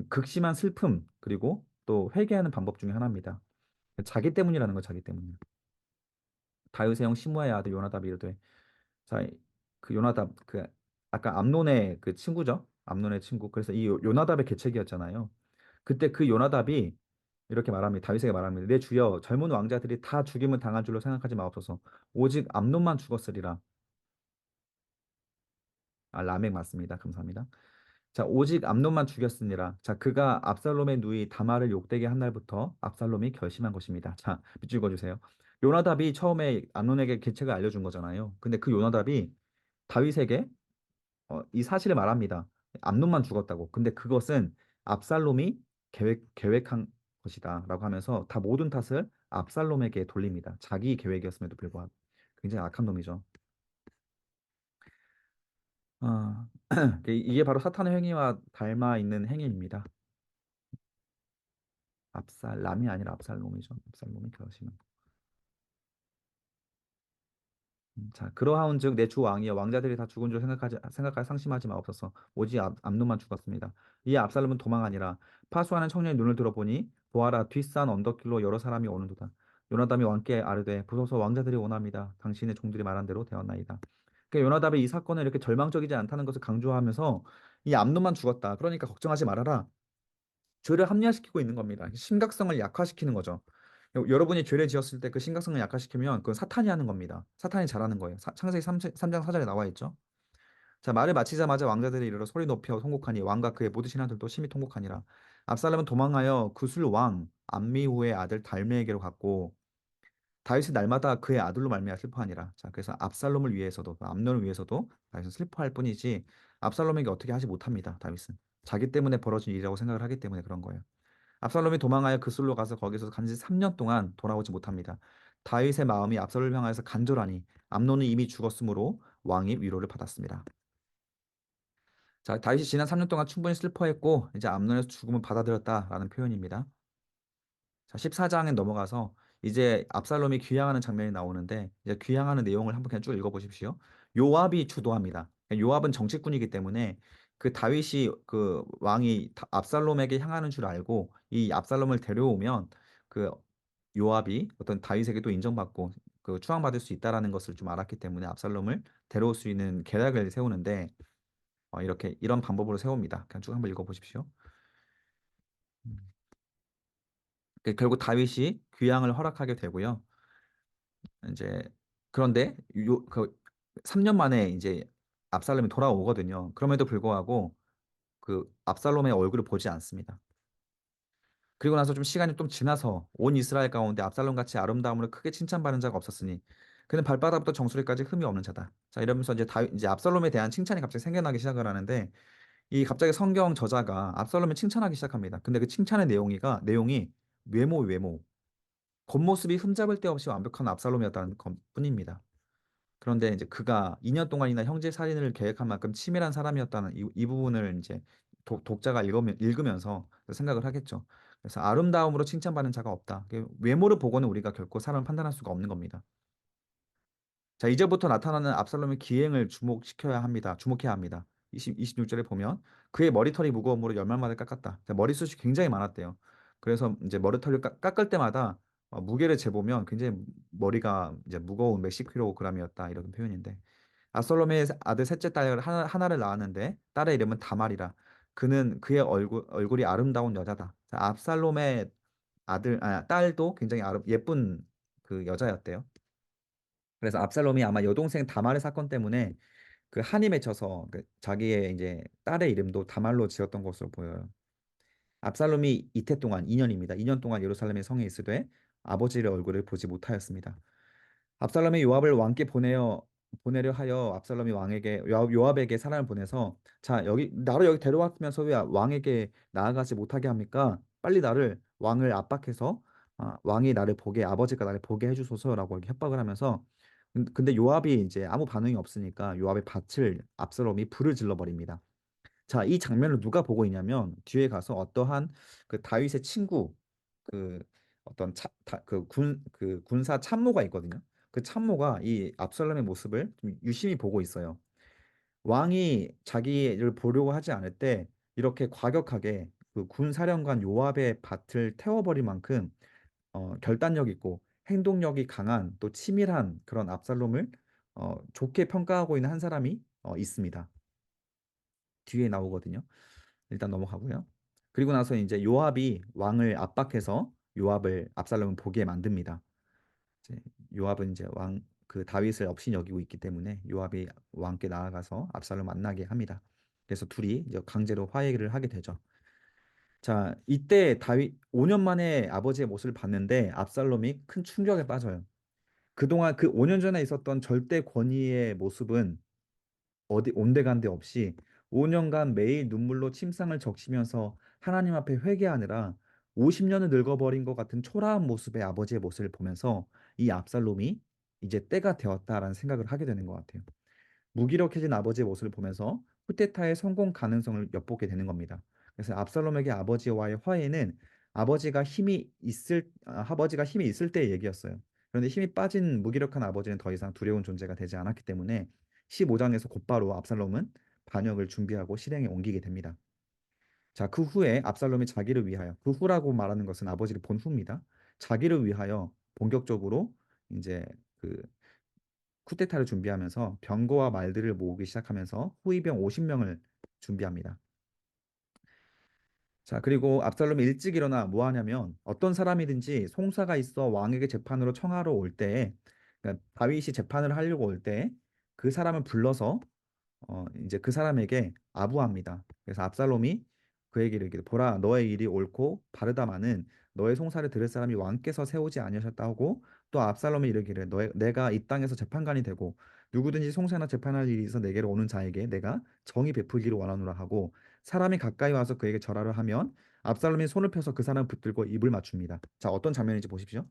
극심한 슬픔 그리고 또 회개하는 방법 중에 하나입니다. 자기 때문이라는 거 자기 때문이야. 다윗의 형 시므아의 아들 요나답이 이르되 자, 그 요나답 그 아까 암논의 그 친구죠. 암논의 친구. 그래서 이 요나답의 계책이었잖아요. 그때 그 요나답이 이렇게 말합니다. 다윗에게 말합니다. 내 주여 젊은 왕자들이 다 죽임을 당한 줄로 생각하지 마옵소서. 오직 암논만 죽었으리라. 아, 라멕 맞습니다. 감사합니다. 자, 오직 암논만 죽였으니라. 자, 그가 압살롬의 누이 다말을 욕되게 한 날부터 압살롬이 결심한 것입니다. 자, 밑줄 그어주세요. 요나답이 처음에 암논에게 계책을 알려준 거잖아요. 근데 그 요나답이 다윗에게 이 사실을 말합니다. 암논만 죽었다고. 근데 그것은 압살롬이 계획한 것이다라고 하면서 다 모든 탓을 압살롬에게 돌립니다. 자기 계획이었음에도 불구하고 굉장히 악한 놈이죠. 아, 이게 바로 사탄의 행위와 닮아 있는 행위입니다. 압살람이 아니라 압살롬이죠. 압살롬이 그러시면. 자, 그러하온즉 내 주 왕이여 왕자들이 다 죽은 줄 생각하여 상심하지 마옵소서. 오직 암논만 죽었습니다. 이 압살롬은 도망하니라. 파수하는 청년의 눈을 들어보니 보아라 뒷산 언덕길로 여러 사람이 오는도다. 요나답이 왕께 아르되 보소서 왕자들이 원합니다. 당신의 종들이 말한 대로 되었나이다. 그러니까 요나답의 이 사건은 이렇게 절망적이지 않다는 것을 강조하면서 이 암논만 죽었다. 그러니까 걱정하지 말아라. 죄를 합리화시키고 있는 겁니다. 심각성을 약화시키는 거죠. 여러분이 죄를 지었을 때 그 심각성을 약화시키면 그건 사탄이 하는 겁니다. 사탄이 잘하는 거예요. 창세기 3장 4절에 나와 있죠. 자, 말을 마치자마자 왕자들이 이르러 소리 높여 통곡하니 왕과 그의 모든 신하들도 심히 통곡하니라. 압살롬은 도망하여 구술 왕 암미후의 아들 달메에게로 갔고 다윗이 날마다 그의 아들로 말미암아 슬퍼하니라. 자, 그래서 압살롬을 위해서도 암논을 위해서도 다윗은 슬퍼할 뿐이지 압살롬에게 어떻게 하지 못합니다. 다윗은 자기 때문에 벌어진 일이라고 생각을 하기 때문에 그런 거예요. 압살롬이 도망하여 그술로 가서 거기서 간지 3년 동안 돌아오지 못합니다. 다윗의 마음이 압살롬을 향하여서 간절하니 암논은 이미 죽었으므로 왕이 위로를 받았습니다. 자, 다윗이 지난 3년 동안 충분히 슬퍼했고 이제 암논의 죽음을 받아들였다라는 표현입니다. 자, 14장에 넘어가서 이제 압살롬이 귀향하는 장면이 나오는데 이제 귀향하는 내용을 한번 그냥 쭉 읽어보십시오. 요압이 주도합니다. 요압은 정치꾼이기 때문에 그 다윗이 그 왕이 압살롬에게 향하는 줄 알고 이 압살롬을 데려오면 그 요압이 어떤 다윗에게 도 인정받고 그 추앙받을 수 있다라는 것을 좀 알았기 때문에 압살롬을 데려올 수 있는 계략을 세우는데 이렇게 이런 방법으로 세웁니다. 그냥 쭉 한번 읽어보십시오. 음. 결국 다윗이 귀향을 허락하게 되고요. 이제 그런데 그 3년 만에 이제 압살롬이 돌아오거든요. 그럼에도 불구하고 그 압살롬의 얼굴을 보지 않습니다. 그리고 나서 좀 시간이 좀 지나서 온 이스라엘 가운데 압살롬 같이 아름다움으로 크게 칭찬받은 자가 없었으니 그는 발바닥부터 정수리까지 흠이 없는 자다. 자, 이러면서 이제 압살롬에 대한 칭찬이 갑자기 생겨나기 시작을 하는데 이 갑자기 성경 저자가 압살롬을 칭찬하기 시작합니다. 근데 그 칭찬의 내용이 외모 겉모습이 흠잡을 데 없이 완벽한 압살롬이었다는 것뿐입니다. 그런데 이제 그가 2년 동안이나 형제 살인을 계획한 만큼 치밀한 사람이었다는 이 부분을 이제 독자가 읽으면서 생각을 하겠죠. 그래서 아름다움으로 칭찬받는 자가 없다. 외모를 보고는 우리가 결코 사람을 판단할 수가 없는 겁니다. 자, 이제부터 나타나는 압살롬의 기행을 주목해야 합니다. 26절에 보면 그의 머리털이 무거움으로 열말마다 깎았다. 자, 머리숱이 굉장히 많았대요. 그래서 이제 머리털을 깎을 때마다 무게를 재보면 굉장히 머리가 이제 무거운 몇십 킬로그램이었다 이런 표현인데 압살롬의 아들 셋째 딸 하나를 낳았는데 딸의 이름은 다말이라. 그는 그의 얼굴이 아름다운 여자다. 자, 압살롬의 딸도 굉장히 예쁜 그 여자였대요. 그래서 압살롬이 아마 여동생 다말의 사건 때문에 그 한이 맺혀서 그 자기의 이제 딸의 이름도 다말로 지었던 것으로 보여요. 압살롬이 이태 동안 2년입니다. 2년 동안 예루살렘의 성에 있으되 아버지의 얼굴을 보지 못하였습니다. 압살롬이 요압을 왕께 보내려 하여 압살롬이 요압에게 사람을 보내서 자 나를 여기 데려왔으면서 왜 왕에게 나아가지 못하게 합니까? 빨리 나를 왕을 압박해서 왕이 나를 보게 아버지가 나를 보게 해주소서라고 이렇게 협박을 하면서 근데 요압이 이제 아무 반응이 없으니까 요압의 밭을 압살롬이 불을 질러 버립니다. 자, 이 장면을 누가 보고 있냐면 뒤에 가서 어떠한 그 다윗의 친구 그 어떤 그 군사 참모가 있거든요. 그 참모가 이 압살롬의 모습을 좀 유심히 보고 있어요. 왕이 자기를 보려고 하지 않을 때 이렇게 과격하게 그 군 사령관 요압의 밭을 태워버릴 만큼 결단력 있고 행동력이 강한 또 치밀한 그런 압살롬을 좋게 평가하고 있는 한 사람이 있습니다. 뒤에 나오거든요. 일단 넘어가고요. 그리고 나서 이제 요압이 왕을 압박해서 요압을 압살롬을 보게 만듭니다. 이제 요압은 이제 왕 그 다윗을 업신 여기고 있기 때문에 요압이 왕께 나아가서 압살롬 만나게 합니다. 그래서 둘이 이제 강제로 화해를 하게 되죠. 자, 이때 다윗 5년 만에 아버지의 모습을 봤는데 압살롬이 큰 충격에 빠져요. 그동안 그 5년 전에 있었던 절대 권위의 모습은 어디 온데간데 없이 5년간 매일 눈물로 침상을 적시면서 하나님 앞에 회개하느라 50년을 늙어버린 것 같은 초라한 모습의 아버지의 모습을 보면서 이 압살롬이 이제 때가 되었다라는 생각을 하게 되는 것 같아요. 무기력해진 아버지의 모습을 보면서 쿠데타의 성공 가능성을 엿보게 되는 겁니다. 그래서 압살롬에게 아버지와의 화해는 아버지가 힘이 있을 때의 얘기였어요. 그런데 힘이 빠진 무기력한 아버지는 더 이상 두려운 존재가 되지 않았기 때문에 15장에서 곧바로 압살롬은 반역을 준비하고 실행에 옮기게 됩니다. 자, 그 후에 압살롬이 자기를 위하여, 그 후라고 말하는 것은 아버지를 본 후입니다. 자기를 위하여 본격적으로 이제 그 쿠데타를 준비하면서 병거와 말들을 모으기 시작하면서 후위병 50명을 준비합니다. 자, 그리고 압살롬이 일찍 일어나 뭐 하냐면 어떤 사람이든지 송사가 있어 왕에게 재판으로 청하러 올 때에 그러니까 다윗이 재판을 하려고 올 때 그 사람을 불러서 이제 그 사람에게 아부합니다. 그래서 압살롬이 그에게 이르기를 보라 너의 일이 옳고 바르다마는 너의 송사를 들을 사람이 왕께서 세우지 아니하셨다 하고 또 압살롬이 이르기를 내가 이 땅에서 재판관이 되고 누구든지 송사나 재판할 일이 있어 내게로 오는 자에게 내가 정의 베풀기를 원하노라 하고 사람이 가까이 와서 그에게 절하를 하면 압살롬이 손을 펴서 그 사람을 붙들고 입을 맞춥니다. 자, 어떤 장면인지 보십시오.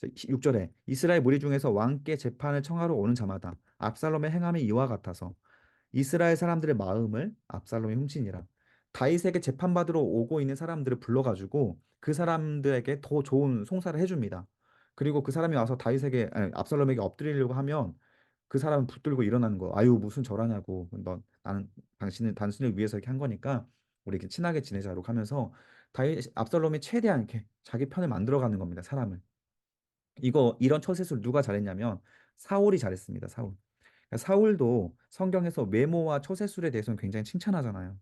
6절에 이스라엘 무리 중에서 왕께 재판을 청하러 오는 자마다 압살롬의 행함이 이와 같아서 이스라엘 사람들의 마음을 압살롬이 훔치니라. 다윗에게 재판받으러 오고 있는 사람들을 불러가지고 그 사람들에게 더 좋은 송사를 해줍니다. 그리고 그 사람이 와서 압살롬에게 엎드리려고 하면 그 사람은 붙들고 일어나는 거. 아유 무슨 절하냐고. 나는 당신은 단순히 위해서 이렇게 한 거니까 우리 이렇게 친하게 지내자고 하면서 압살롬이 최대한 이렇게 자기 편을 만들어가는 겁니다. 사람을. 이런 처세술 누가 잘했냐면 사울이 잘했습니다. 사울. 그러니까 사울도 성경에서 외모와 처세술에 대해서는 굉장히 칭찬하잖아요.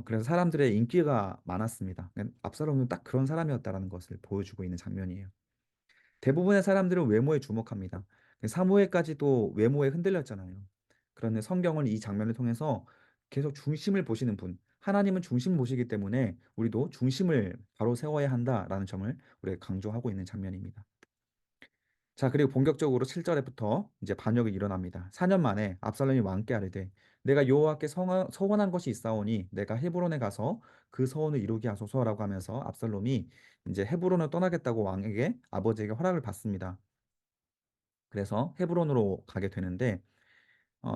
그래서 사람들의 인기가 많았습니다. 압살롬은 딱 그런 사람이었다라는 것을 보여주고 있는 장면이에요. 대부분의 사람들은 외모에 주목합니다. 사무엘까지도 외모에 흔들렸잖아요. 그런데 성경은 이 장면을 통해서 계속 중심을 보시는 분, 하나님은 중심 보시기 때문에 우리도 중심을 바로 세워야 한다라는 점을 우리가 강조하고 있는 장면입니다. 자, 그리고 본격적으로 7절에부터 이제 반역이 일어납니다. 4년 만에 압살롬이 왕께 아뢰되 내가 여호와께 서원한 것이 있사오니 내가 헤브론에 가서 그 서원을 이루게 하소서라고 하면서 압살롬이 이제 헤브론을 떠나겠다고 왕에게 아버지에게 허락을 받습니다. 그래서 헤브론으로 가게 되는데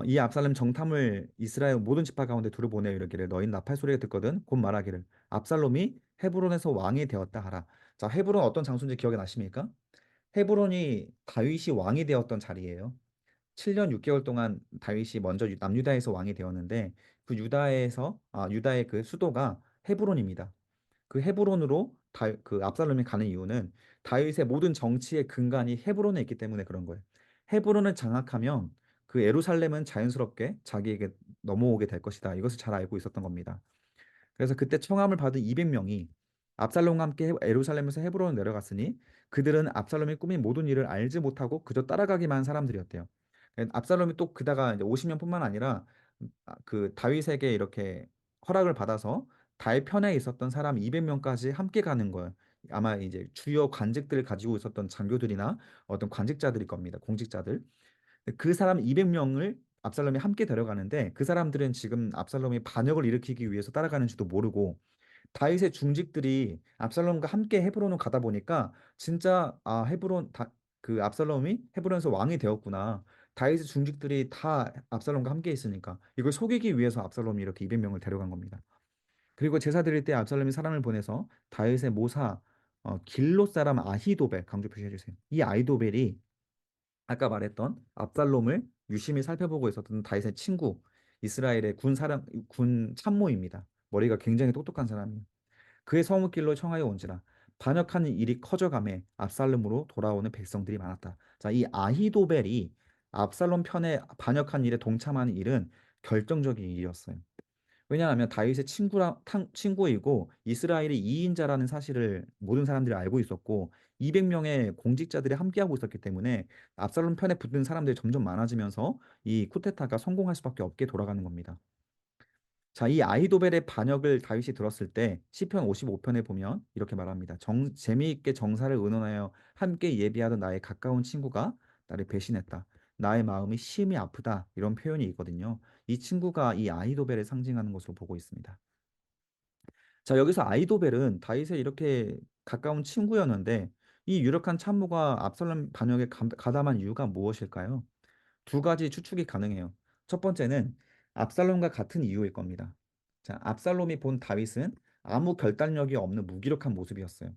이 압살롬 정탐을 이스라엘 모든 지파 가운데 두루 보내어 이르기를 너희는 나팔 소리가 듣거든 곧 말하기를 압살롬이 헤브론에서 왕이 되었다 하라. 자, 헤브론 어떤 장소인지 기억이 나십니까? 헤브론이 다윗이 왕이 되었던 자리예요. 7년 6개월 동안 다윗이 먼저 남유다에서 왕이 되었는데 유다의 그 수도가 헤브론입니다. 그 헤브론으로 그 압살롬이 가는 이유는 다윗의 모든 정치의 근간이 헤브론에 있기 때문에 그런 거예요. 헤브론을 장악하면 그 예루살렘은 자연스럽게 자기에게 넘어오게 될 것이다. 이것을 잘 알고 있었던 겁니다. 그래서 그때 청함을 받은 200명이 압살롬과 함께 예루살렘에서 헤브론을 내려갔으니 그들은 압살롬이 꾸민 모든 일을 알지 못하고 그저 따라가기만 한 사람들이었대요. 압살롬이 또 그다가 이제 50명뿐만 아니라 그 다윗에게 이렇게 허락을 받아서 다윗 편에 있었던 사람 200명까지 함께 가는 거예요. 아마 이제 주요 관직들을 가지고 있었던 장교들이나 어떤 관직자들일 겁니다. 공직자들. 그 사람 200명을 압살롬이 함께 데려가는데 그 사람들은 지금 압살롬이 반역을 일으키기 위해서 따라가는지도 모르고 다윗의 중직들이 압살롬과 함께 헤브론을 가다 보니까 진짜 그 압살롬이 헤브론에서 왕이 되었구나. 다윗의 중직들이 다 압살롬과 함께 있으니까 이걸 속이기 위해서 압살롬이 이렇게 200명을 데려간 겁니다. 그리고 제사 드릴 때 압살롬이 사람을 보내서 다윗의 모사 길롯 사람 아히도벨 강조 표시해 주세요. 이 아히도벨이 아까 말했던 압살롬을 유심히 살펴보고 있었던 다윗의 친구 이스라엘의 군 참모입니다. 머리가 굉장히 똑똑한 사람이에요. 그의 성읍길로 청하여 온지라 반역하는 일이 커져가매 압살롬으로 돌아오는 백성들이 많았다. 자, 이 아히도벨이 압살롬 편에 반역한 일에 동참하는 일은 결정적인 일이었어요. 왜냐하면 다윗의 친구이고 이스라엘의 2인자라는 사실을 모든 사람들이 알고 있었고 200명의 공직자들이 함께하고 있었기 때문에 압살롬 편에 붙는 사람들이 점점 많아지면서 이 쿠데타가 성공할 수밖에 없게 돌아가는 겁니다. 자, 이 아히도벨의 반역을 다윗이 들었을 때 시편 55편에 보면 이렇게 말합니다. 재미있게 정사를 의논하여 함께 예비하던 나의 가까운 친구가 나를 배신했다. 나의 마음이 심히 아프다. 이런 표현이 있거든요. 이 친구가 이 아히도벨을 상징하는 것으로 보고 있습니다. 자, 여기서 아히도벨은 다윗의 이렇게 가까운 친구였는데 이 유력한 참모가 압살롬 반역에 가담한 이유가 무엇일까요? 두 가지 추측이 가능해요. 첫 번째는 압살롬과 같은 이유일 겁니다. 자, 압살롬이 본 다윗은 아무 결단력이 없는 무기력한 모습이었어요.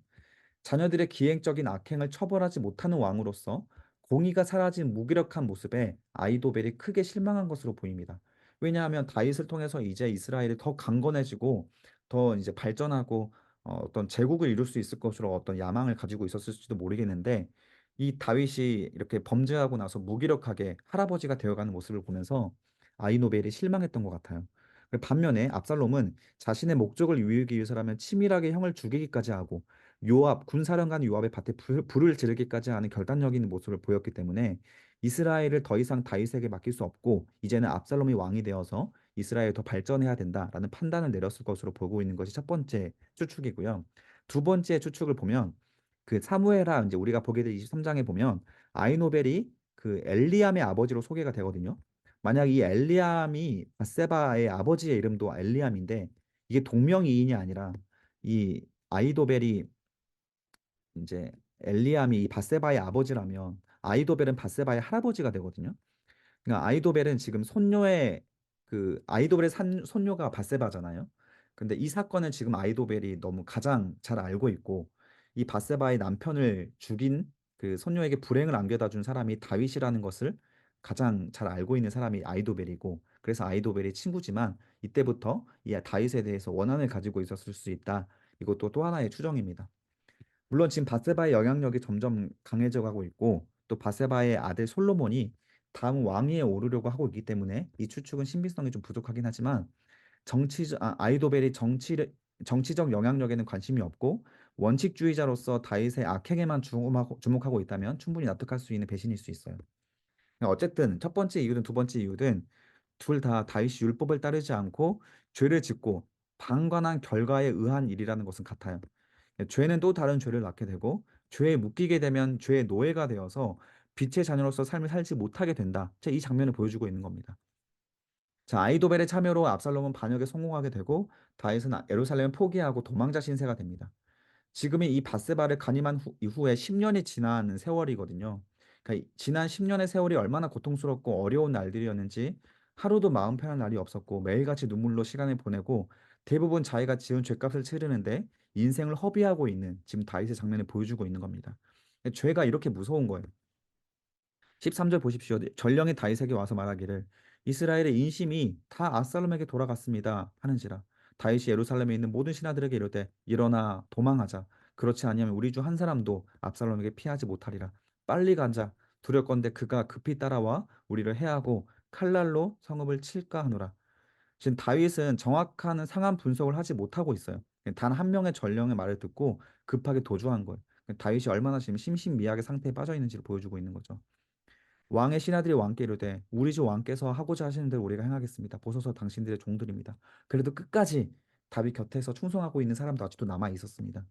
자녀들의 기행적인 악행을 처벌하지 못하는 왕으로서 공의가 사라진 무기력한 모습에 아이도벨이 크게 실망한 것으로 보입니다. 왜냐하면 다윗을 통해서 이제 이스라엘이 더 강건해지고 더 이제 발전하고 어떤 제국을 이룰 수 있을 것으로 어떤 야망을 가지고 있었을지도 모르겠는데 이 다윗이 이렇게 범죄하고 나서 무기력하게 할아버지가 되어가는 모습을 보면서 아이노벨이 실망했던 것 같아요. 반면에 압살롬은 자신의 목적을 이루기 위해서라면 치밀하게 형을 죽이기까지 하고 군사령관 요압의 밭에 불을 지르기까지 하는 결단력 있는 모습을 보였기 때문에 이스라엘을 더 이상 다윗에게 맡길 수 없고 이제는 압살롬이 왕이 되어서 이스라엘이 더 발전해야 된다라는 판단을 내렸을 것으로 보고 있는 것이 첫 번째 추측이고요. 두 번째 추측을 보면 그 사무엘하 이제 우리가 보게 될 23장에 보면 아이노벨이 그 엘리암의 아버지로 소개가 되거든요. 만약 이 엘리암이 바세바의 아버지의 이름도 엘리암인데 이게 동명이인이 아니라 이 아이도벨이 이제 엘리암이 이 바세바의 아버지라면 아이도벨은 바세바의 할아버지가 되거든요. 그러니까 아이도벨은 지금 손녀의 그 아이도벨의 손녀가 바세바잖아요. 근데 이 사건은 지금 아이도벨이 너무 가장 잘 알고 있고 이 바세바의 남편을 죽인 그 손녀에게 불행을 안겨다 준 사람이 다윗이라는 것을 가장 잘 알고 있는 사람이 아이도벨이고 그래서 아이도벨이 친구지만 이때부터 이 다윗에 대해서 원한을 가지고 있었을 수 있다. 이것도 또 하나의 추정입니다. 물론 지금 바세바의 영향력이 점점 강해져 가고 있고 또 바세바의 아들 솔로몬이 다음 왕위에 오르려고 하고 있기 때문에 이 추측은 신빙성이 좀 부족하긴 하지만 아이도벨이 정치적 영향력에는 관심이 없고 원칙주의자로서 다윗의 악행에만 주목하고 있다면 충분히 납득할 수 있는 배신일 수 있어요. 어쨌든 첫 번째 이유든 두 번째 이유든 둘 다 다윗이 율법을 따르지 않고 죄를 짓고 방관한 결과에 의한 일이라는 것은 같아요. 죄는 또 다른 죄를 낳게 되고 죄에 묶이게 되면 죄의 노예가 되어서 빛의 자녀로서 삶을 살지 못하게 된다. 이 장면을 보여주고 있는 겁니다. 자, 아이도벨의 참여로 압살롬은 반역에 성공하게 되고 다윗은 예루살렘을 포기하고 도망자 신세가 됩니다. 지금이 이 바세바를 간임한 이후에 10년이 지난 세월이거든요. 그러니까 지난 10년의 세월이 얼마나 고통스럽고 어려운 날들이었는지 하루도 마음 편한 날이 없었고 매일같이 눈물로 시간을 보내고 대부분 자기가 지은 죄값을 치르는데 인생을 허비하고 있는 지금 다윗의 장면을 보여주고 있는 겁니다. 죄가 이렇게 무서운 거예요. 13절 보십시오. 전령이 다윗에게 와서 말하기를 이스라엘의 인심이 다 압살롬에게 돌아갔습니다 하는지라 다윗이 예루살렘에 있는 모든 신하들에게 이르되 일어나 도망하자 그렇지 아니하면 우리 주 한 사람도 압살롬에게 피하지 못하리라 빨리 가자 두렵건대 그가 급히 따라와 우리를 해하고 칼날로 성읍을 칠까 하노라. 지금 다윗은 정확한 상황 분석을 하지 못하고 있어요. 단 한 명의 전령의 말을 듣고 급하게 도주한 거예요. 다윗이 얼마나 지금 심신미약의 상태에 빠져 있는지를 보여주고 있는 거죠. 왕의 신하들이 왕께 이르되 우리 주 왕께서 하고자 하시는 대로 우리가 행하겠습니다. 보소서 당신들의 종들입니다. 그래도 끝까지 다윗 곁에서 충성하고 있는 사람도 아직도 남아 있었습니다.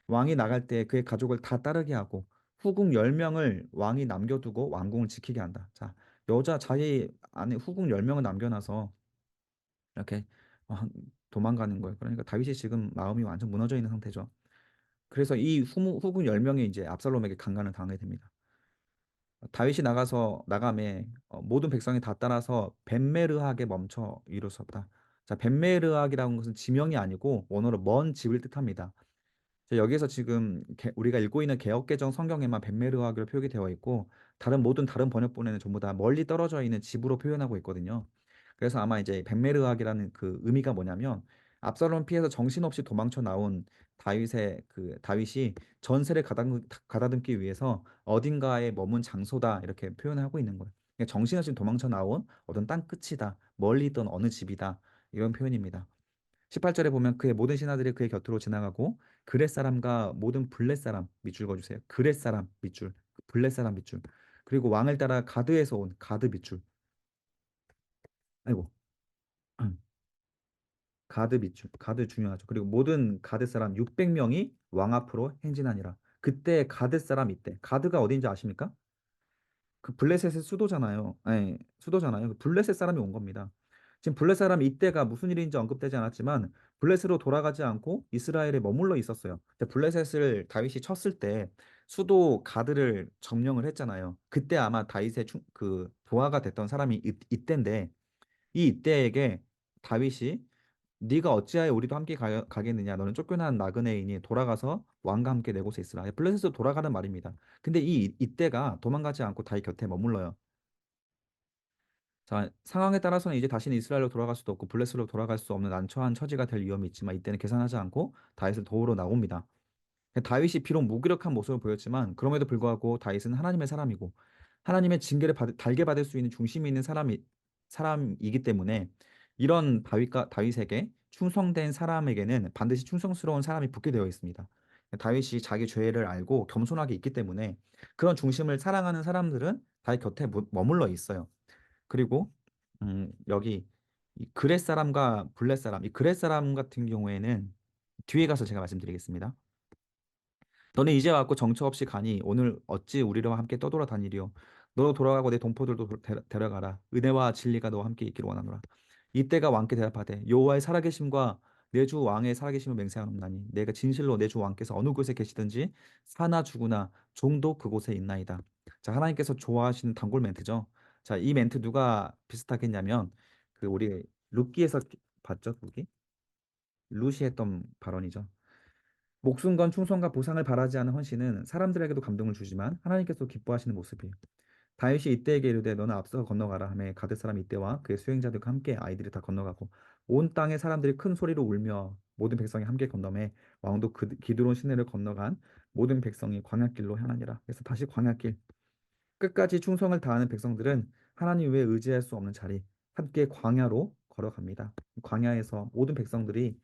왕이 나갈 때 그의 가족을 다 따르게 하고 후궁 10명을 왕이 남겨두고 왕궁을 지키게 한다. 자, 여자 자기 안에 후궁 10명을 남겨놔서 이렇게 어, 도망가는 거예요. 그러니까 다윗이 지금 마음이 완전 무너져 있는 상태죠. 그래서 이 후궁 10명이 이제 압살롬에게 강간을 당하게 됩니다. 다윗이 나감에 모든 백성이 다 따라서 벤메르하게 멈춰 이루었다. 자, 벤메르학이라는 것은 지명이 아니고 원어로 먼 집을 뜻합니다. 자, 여기서 지금 우리가 읽고 있는 개역개정 성경에만 벤메르학으로 표기 되어 있고 모든 다른 번역본에는 전부 다 멀리 떨어져 있는 집으로 표현하고 있거든요. 그래서 아마 이제 벤메르학이라는 그 의미가 뭐냐면 압살롬 피해서 정신없이 도망쳐 나온 다윗이 전세를 가다듬기 위해서 어딘가에 머문 장소다 이렇게 표현을 하고 있는 거예요. 그러니까 정신없이 도망쳐 나온 어떤 땅 끝이다, 멀리 있던 어느 집이다 이런 표현입니다. 18절에 보면 그의 모든 신하들이 그의 곁으로 지나가고 그렛 사람과 모든 블렛 사람 밑줄 그어주세요. 그렛 사람 밑줄, 블렛 사람 밑줄. 그리고 왕을 따라 가드에서 온 가드 밑줄. 아이고. 가드 밑줄, 가드 중요하죠. 그리고 모든 가드 사람 600명이 왕 앞으로 행진하니라. 그때 가드 사람 이때 가드가 어딘지 아십니까? 그 블레셋의 수도잖아요. 네, 수도잖아요. 그 블레셋 사람이 온 겁니다. 지금 블레셋 사람 이때가 무슨 일인지 언급되지 않았지만 블레셋으로 돌아가지 않고 이스라엘에 머물러 있었어요. 근데 블레셋을 다윗이 쳤을 때 수도 가드를 점령을 했잖아요. 그때 아마 다윗의 그 부하가 됐던 사람이 이때인데 이 이때에게 다윗이 네가 어찌하여 우리도 함께 가겠느냐 너는 쫓겨난 나그네이니 돌아가서 왕과 함께 내 곳에 있으라. 블레셋으로 돌아가는 말입니다. 근데 이때가 도망가지 않고 다윗 곁에 머물러요. 자, 상황에 따라서는 이제 다시는 이스라엘로 돌아갈 수도 없고 블레셋으로 돌아갈 수 없는 난처한 처지가 될 위험이 있지만 이때는 계산하지 않고 다윗을 도우러 나옵니다. 다윗이 비록 무기력한 모습을 보였지만 그럼에도 불구하고 다윗은 하나님의 사람이고 하나님의 징계를 달게 받을 수 있는 중심이 있는 사람이기 때문에 이런 다윗에게 충성된 사람에게는 반드시 충성스러운 사람이 붙게 되어 있습니다. 다윗이 자기 죄를 알고 겸손하게 있기 때문에 그런 중심을 사랑하는 사람들은 다윗 곁에 머물러 있어요. 그리고 여기 이 그렛 사람과 블렛 사람, 이 그렛 사람 같은 경우에는 뒤에 가서 제가 말씀드리겠습니다. 너는 이제 왔고 정처 없이 가니 오늘 어찌 우리와 함께 떠돌아다니리요. 너로 돌아가고 내 동포들도 데려가라. 은혜와 진리가 너와 함께 있기를 원하노라. 이때가 왕께 대답하되 여호와의 살아계심과 내 주 왕의 살아계심을 맹세하노니 내가 진실로 내 주 왕께서 어느 곳에 계시든지 사나 죽으나 종도 그곳에 있나이다. 자, 하나님께서 좋아하시는 단골 멘트죠. 자, 이 멘트 누가 비슷하겠냐면 그 우리 룻기에서 봤죠, 룻기? 룻이 했던 발언이죠. 목숨과 충성과 보상을 바라지 않은 헌신은 사람들에게도 감동을 주지만 하나님께서 기뻐하시는 모습이에요. 다윗이 이때에게 이르되 너는 앞서 건너가라 하매 가드 사람 이때와 그의 수행자들과 함께 아이들이 다 건너가고 온 땅의 사람들이 큰 소리로 울며 모든 백성이 함께 건너매 왕도 기드론 시내를 건너간 모든 백성이 광야길로 향하니라. 그래서 다시 광야길 끝까지 충성을 다하는 백성들은 하나님 외에 의지할 수 없는 자리, 함께 광야로 걸어갑니다. 광야에서 모든 백성들이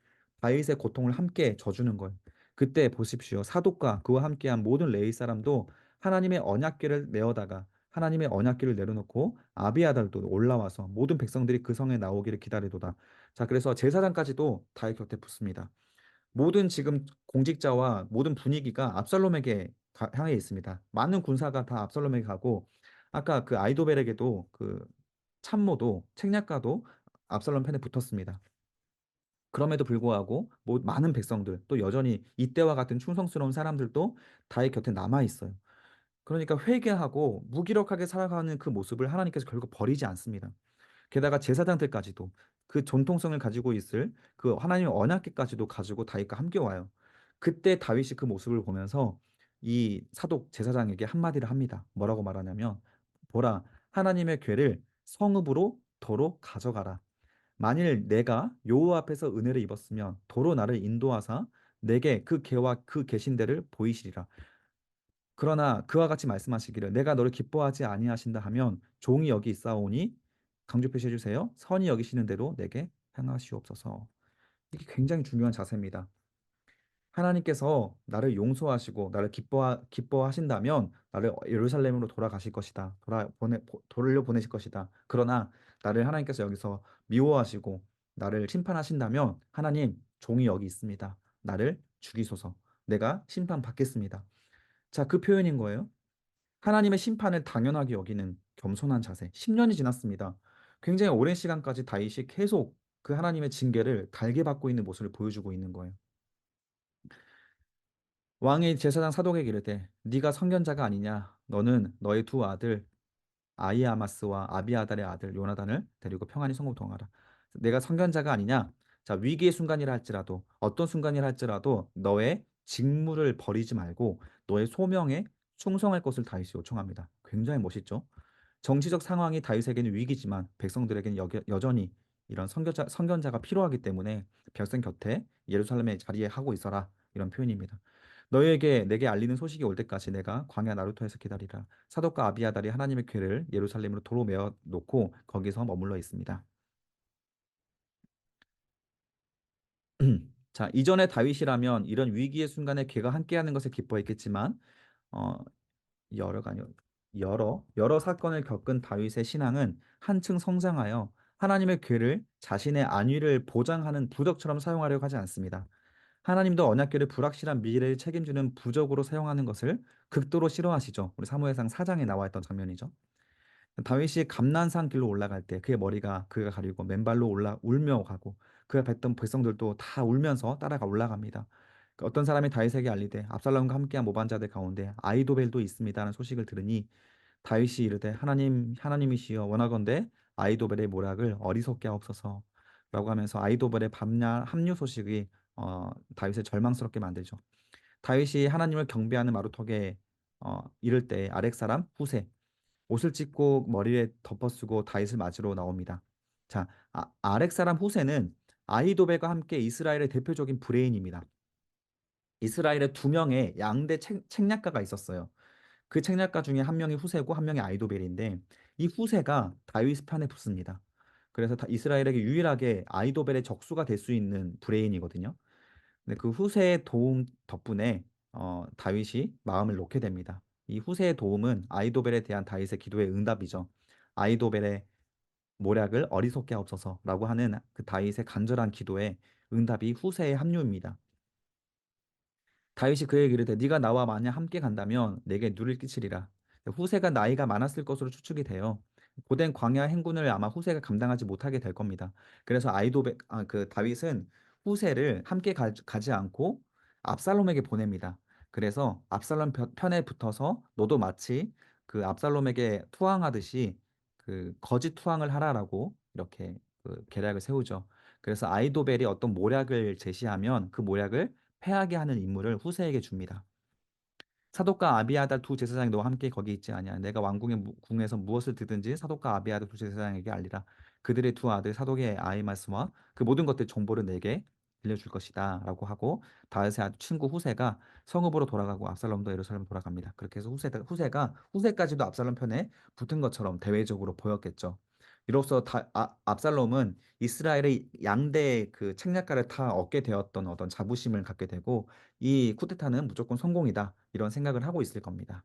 다윗의 고통을 함께 져주는 걸. 그때 보십시오. 사독과 그와 함께한 모든 레위 사람도 하나님의 언약궤를 메어다가 하나님의 언약궤를 내려놓고 아비아달도 올라와서 모든 백성들이 그 성에 나오기를 기다리도다. 자, 그래서 제사장까지도 다윗 곁에 붙습니다. 모든 지금 공직자와 모든 분위기가 압살롬에게 향해 있습니다. 많은 군사가 다 압살롬에게 가고 아까 그 아이도벨에게도 그 참모도 책략가도 압살롬 편에 붙었습니다. 그럼에도 불구하고 많은 백성들 또 여전히 이때와 같은 충성스러운 사람들도 다윗 곁에 남아 있어요. 그러니까 회개하고 무기력하게 살아가는 그 모습을 하나님께서 결국 버리지 않습니다. 게다가 제사장들까지도 그 전통성을 가지고 있을 그 하나님의 언약궤까지도 가지고 다윗과 함께 와요. 그때 다윗이 그 모습을 보면서 이 사독 제사장에게 한마디를 합니다. 뭐라고 말하냐면 보라 하나님의 궤를 성읍으로 도로 가져가라. 만일 내가 여호와 앞에서 은혜를 입었으면 도로 나를 인도하사 내게 그 궤와 그 계신대를 보이시리라. 그러나 그와 같이 말씀하시기를 내가 너를 기뻐하지 아니하신다 하면 종이 여기 있사오니 강조 표시해 주세요. 선이 여기시는 대로 내게 행하시옵소서. 이게 굉장히 중요한 자세입니다. 하나님께서 나를 용서하시고 나를 기뻐하신다면 나를 예루살렘으로 돌아가실 것이다. 돌려 보내실 것이다. 그러나 나를 하나님께서 여기서 미워하시고 나를 심판하신다면 하나님 종이 여기 있습니다. 나를 죽이소서. 내가 심판받겠습니다. 자, 그 표현인 거예요. 하나님의 심판을 당연하게 여기는 겸손한 자세. 10년이 지났습니다. 굉장히 오랜 시간까지 다윗이 계속 그 하나님의 징계를 달게 받고 있는 모습을 보여주고 있는 거예요. 왕이 제사장 사독에게 이르되 네가 선견자가 아니냐 너는 너의 두 아들 아히아마스와 아비아달의 아들 요나단을 데리고 평안히 성읍 동하라. 내가 선견자가 아니냐? 자, 위기의 순간이라 할지라도 어떤 순간이라 할지라도 너의 직무를 버리지 말고 너의 소명에 충성할 것을 다윗이 요청합니다. 굉장히 멋있죠? 정치적 상황이 다윗에게는 위기지만 백성들에게는 여전히 이런 선견자가 필요하기 때문에 백성 곁에 예루살렘에 자리하고 있어라. 이런 표현입니다. 너희에게 내게 알리는 소식이 올 때까지 내가 광야 나루터에서 기다리라. 사독과 아비아달이 하나님의 궤를 예루살렘으로 도로 메어 놓고 거기서 머물러 있습니다. 자, 이전에 다윗이라면 이런 위기의 순간에 걔가 함께하는 것을 기뻐했겠지만 어, 여러가 아니요. 여러 사건을 겪은 다윗의 신앙은 한층 성장하여 하나님의 궤를 자신의 안위를 보장하는 부적처럼 사용하려고 하지 않습니다. 하나님도 언약궤를 불확실한 미래를 책임지는 부적으로 사용하는 것을 극도로 싫어하시죠. 우리 사무엘상 4장에 나와 있던 장면이죠. 다윗이 감난산 길로 올라갈 때 그의 머리가 그가 가리고 맨발로 올라 울며 가고 그가 뵀던 백성들도 다 울면서 따라가 올라갑니다. 어떤 사람이 다윗에게 알리되 압살롬과 함께한 모반자들 가운데 아이도벨도 있습니다라는 소식을 들으니 다윗이 이르되 하나님이시여 원하건대 아이도벨의 모략을 어리석게 하옵소서라고 하면서 아이도벨의 합류 소식이 다윗을 절망스럽게 만들죠. 다윗이 하나님을 경배하는 마루턱에 이를 때 아렉 사람 후세 옷을 찢고 머리에 덮어쓰고 다윗을 맞으러 나옵니다. 자, 아렉 사람 후세는 아히도벨과 함께 이스라엘의 대표적인 브레인입니다. 이스라엘에 두 명의 양대 책략가가 있었어요. 그 책략가 중에 한 명이 후세고 한 명이 아히도벨인데 이 후세가 다윗 편에 붙습니다. 그래서 이스라엘에게 유일하게 아히도벨의 적수가 될 수 있는 브레인이거든요. 근데 그 후세의 도움 덕분에 다윗이 마음을 놓게 됩니다. 이 후세의 도움은 아이도벨에 대한 다윗의 기도의 응답이죠. 아이도벨의 모략을 어리석게 하옵소서라고 하는 그 다윗의 간절한 기도의 응답이 후세의 합류입니다. 다윗이 그에게 이르되 네가 나와 만약 함께 간다면 내게 누를 끼치리라. 후세가 나이가 많았을 것으로 추측이 돼요. 고된 광야 행군을 아마 후세가 감당하지 못하게 될 겁니다. 그래서 그 다윗은 후세를 함께 가지 않고 압살롬에게 보냅니다. 그래서 압살롬 편에 붙어서 너도 마치 그 압살롬에게 투항하듯이 그 거짓 투항을 하라라고 이렇게 그 계략을 세우죠. 그래서 아이도벨이 어떤 모략을 제시하면 그 모략을 패하게 하는 임무를 후세에게 줍니다. 사독과 아비아달 두 제사장이 너와 함께 거기 있지 아니하. 내가 왕궁의 궁에서 무엇을 듣든지 사독과 아비아달 두 제사장에게 알리라. 그들의 두 아들 사독의 아히마스와 그 모든 것들 정보를 내게 들려줄 것이다라고 하고 다윗의 친구 후세가 성읍으로 돌아가고 압살롬도 예루살렘으로 돌아갑니다. 그렇게 해서 후세까지도 압살롬 편에 붙은 것처럼 대외적으로 보였겠죠. 이로써 압살롬은 이스라엘의 양대 그 책략가를 다 얻게 되었던 어떤 자부심을 갖게 되고 이 쿠데타는 무조건 성공이다 이런 생각을 하고 있을 겁니다.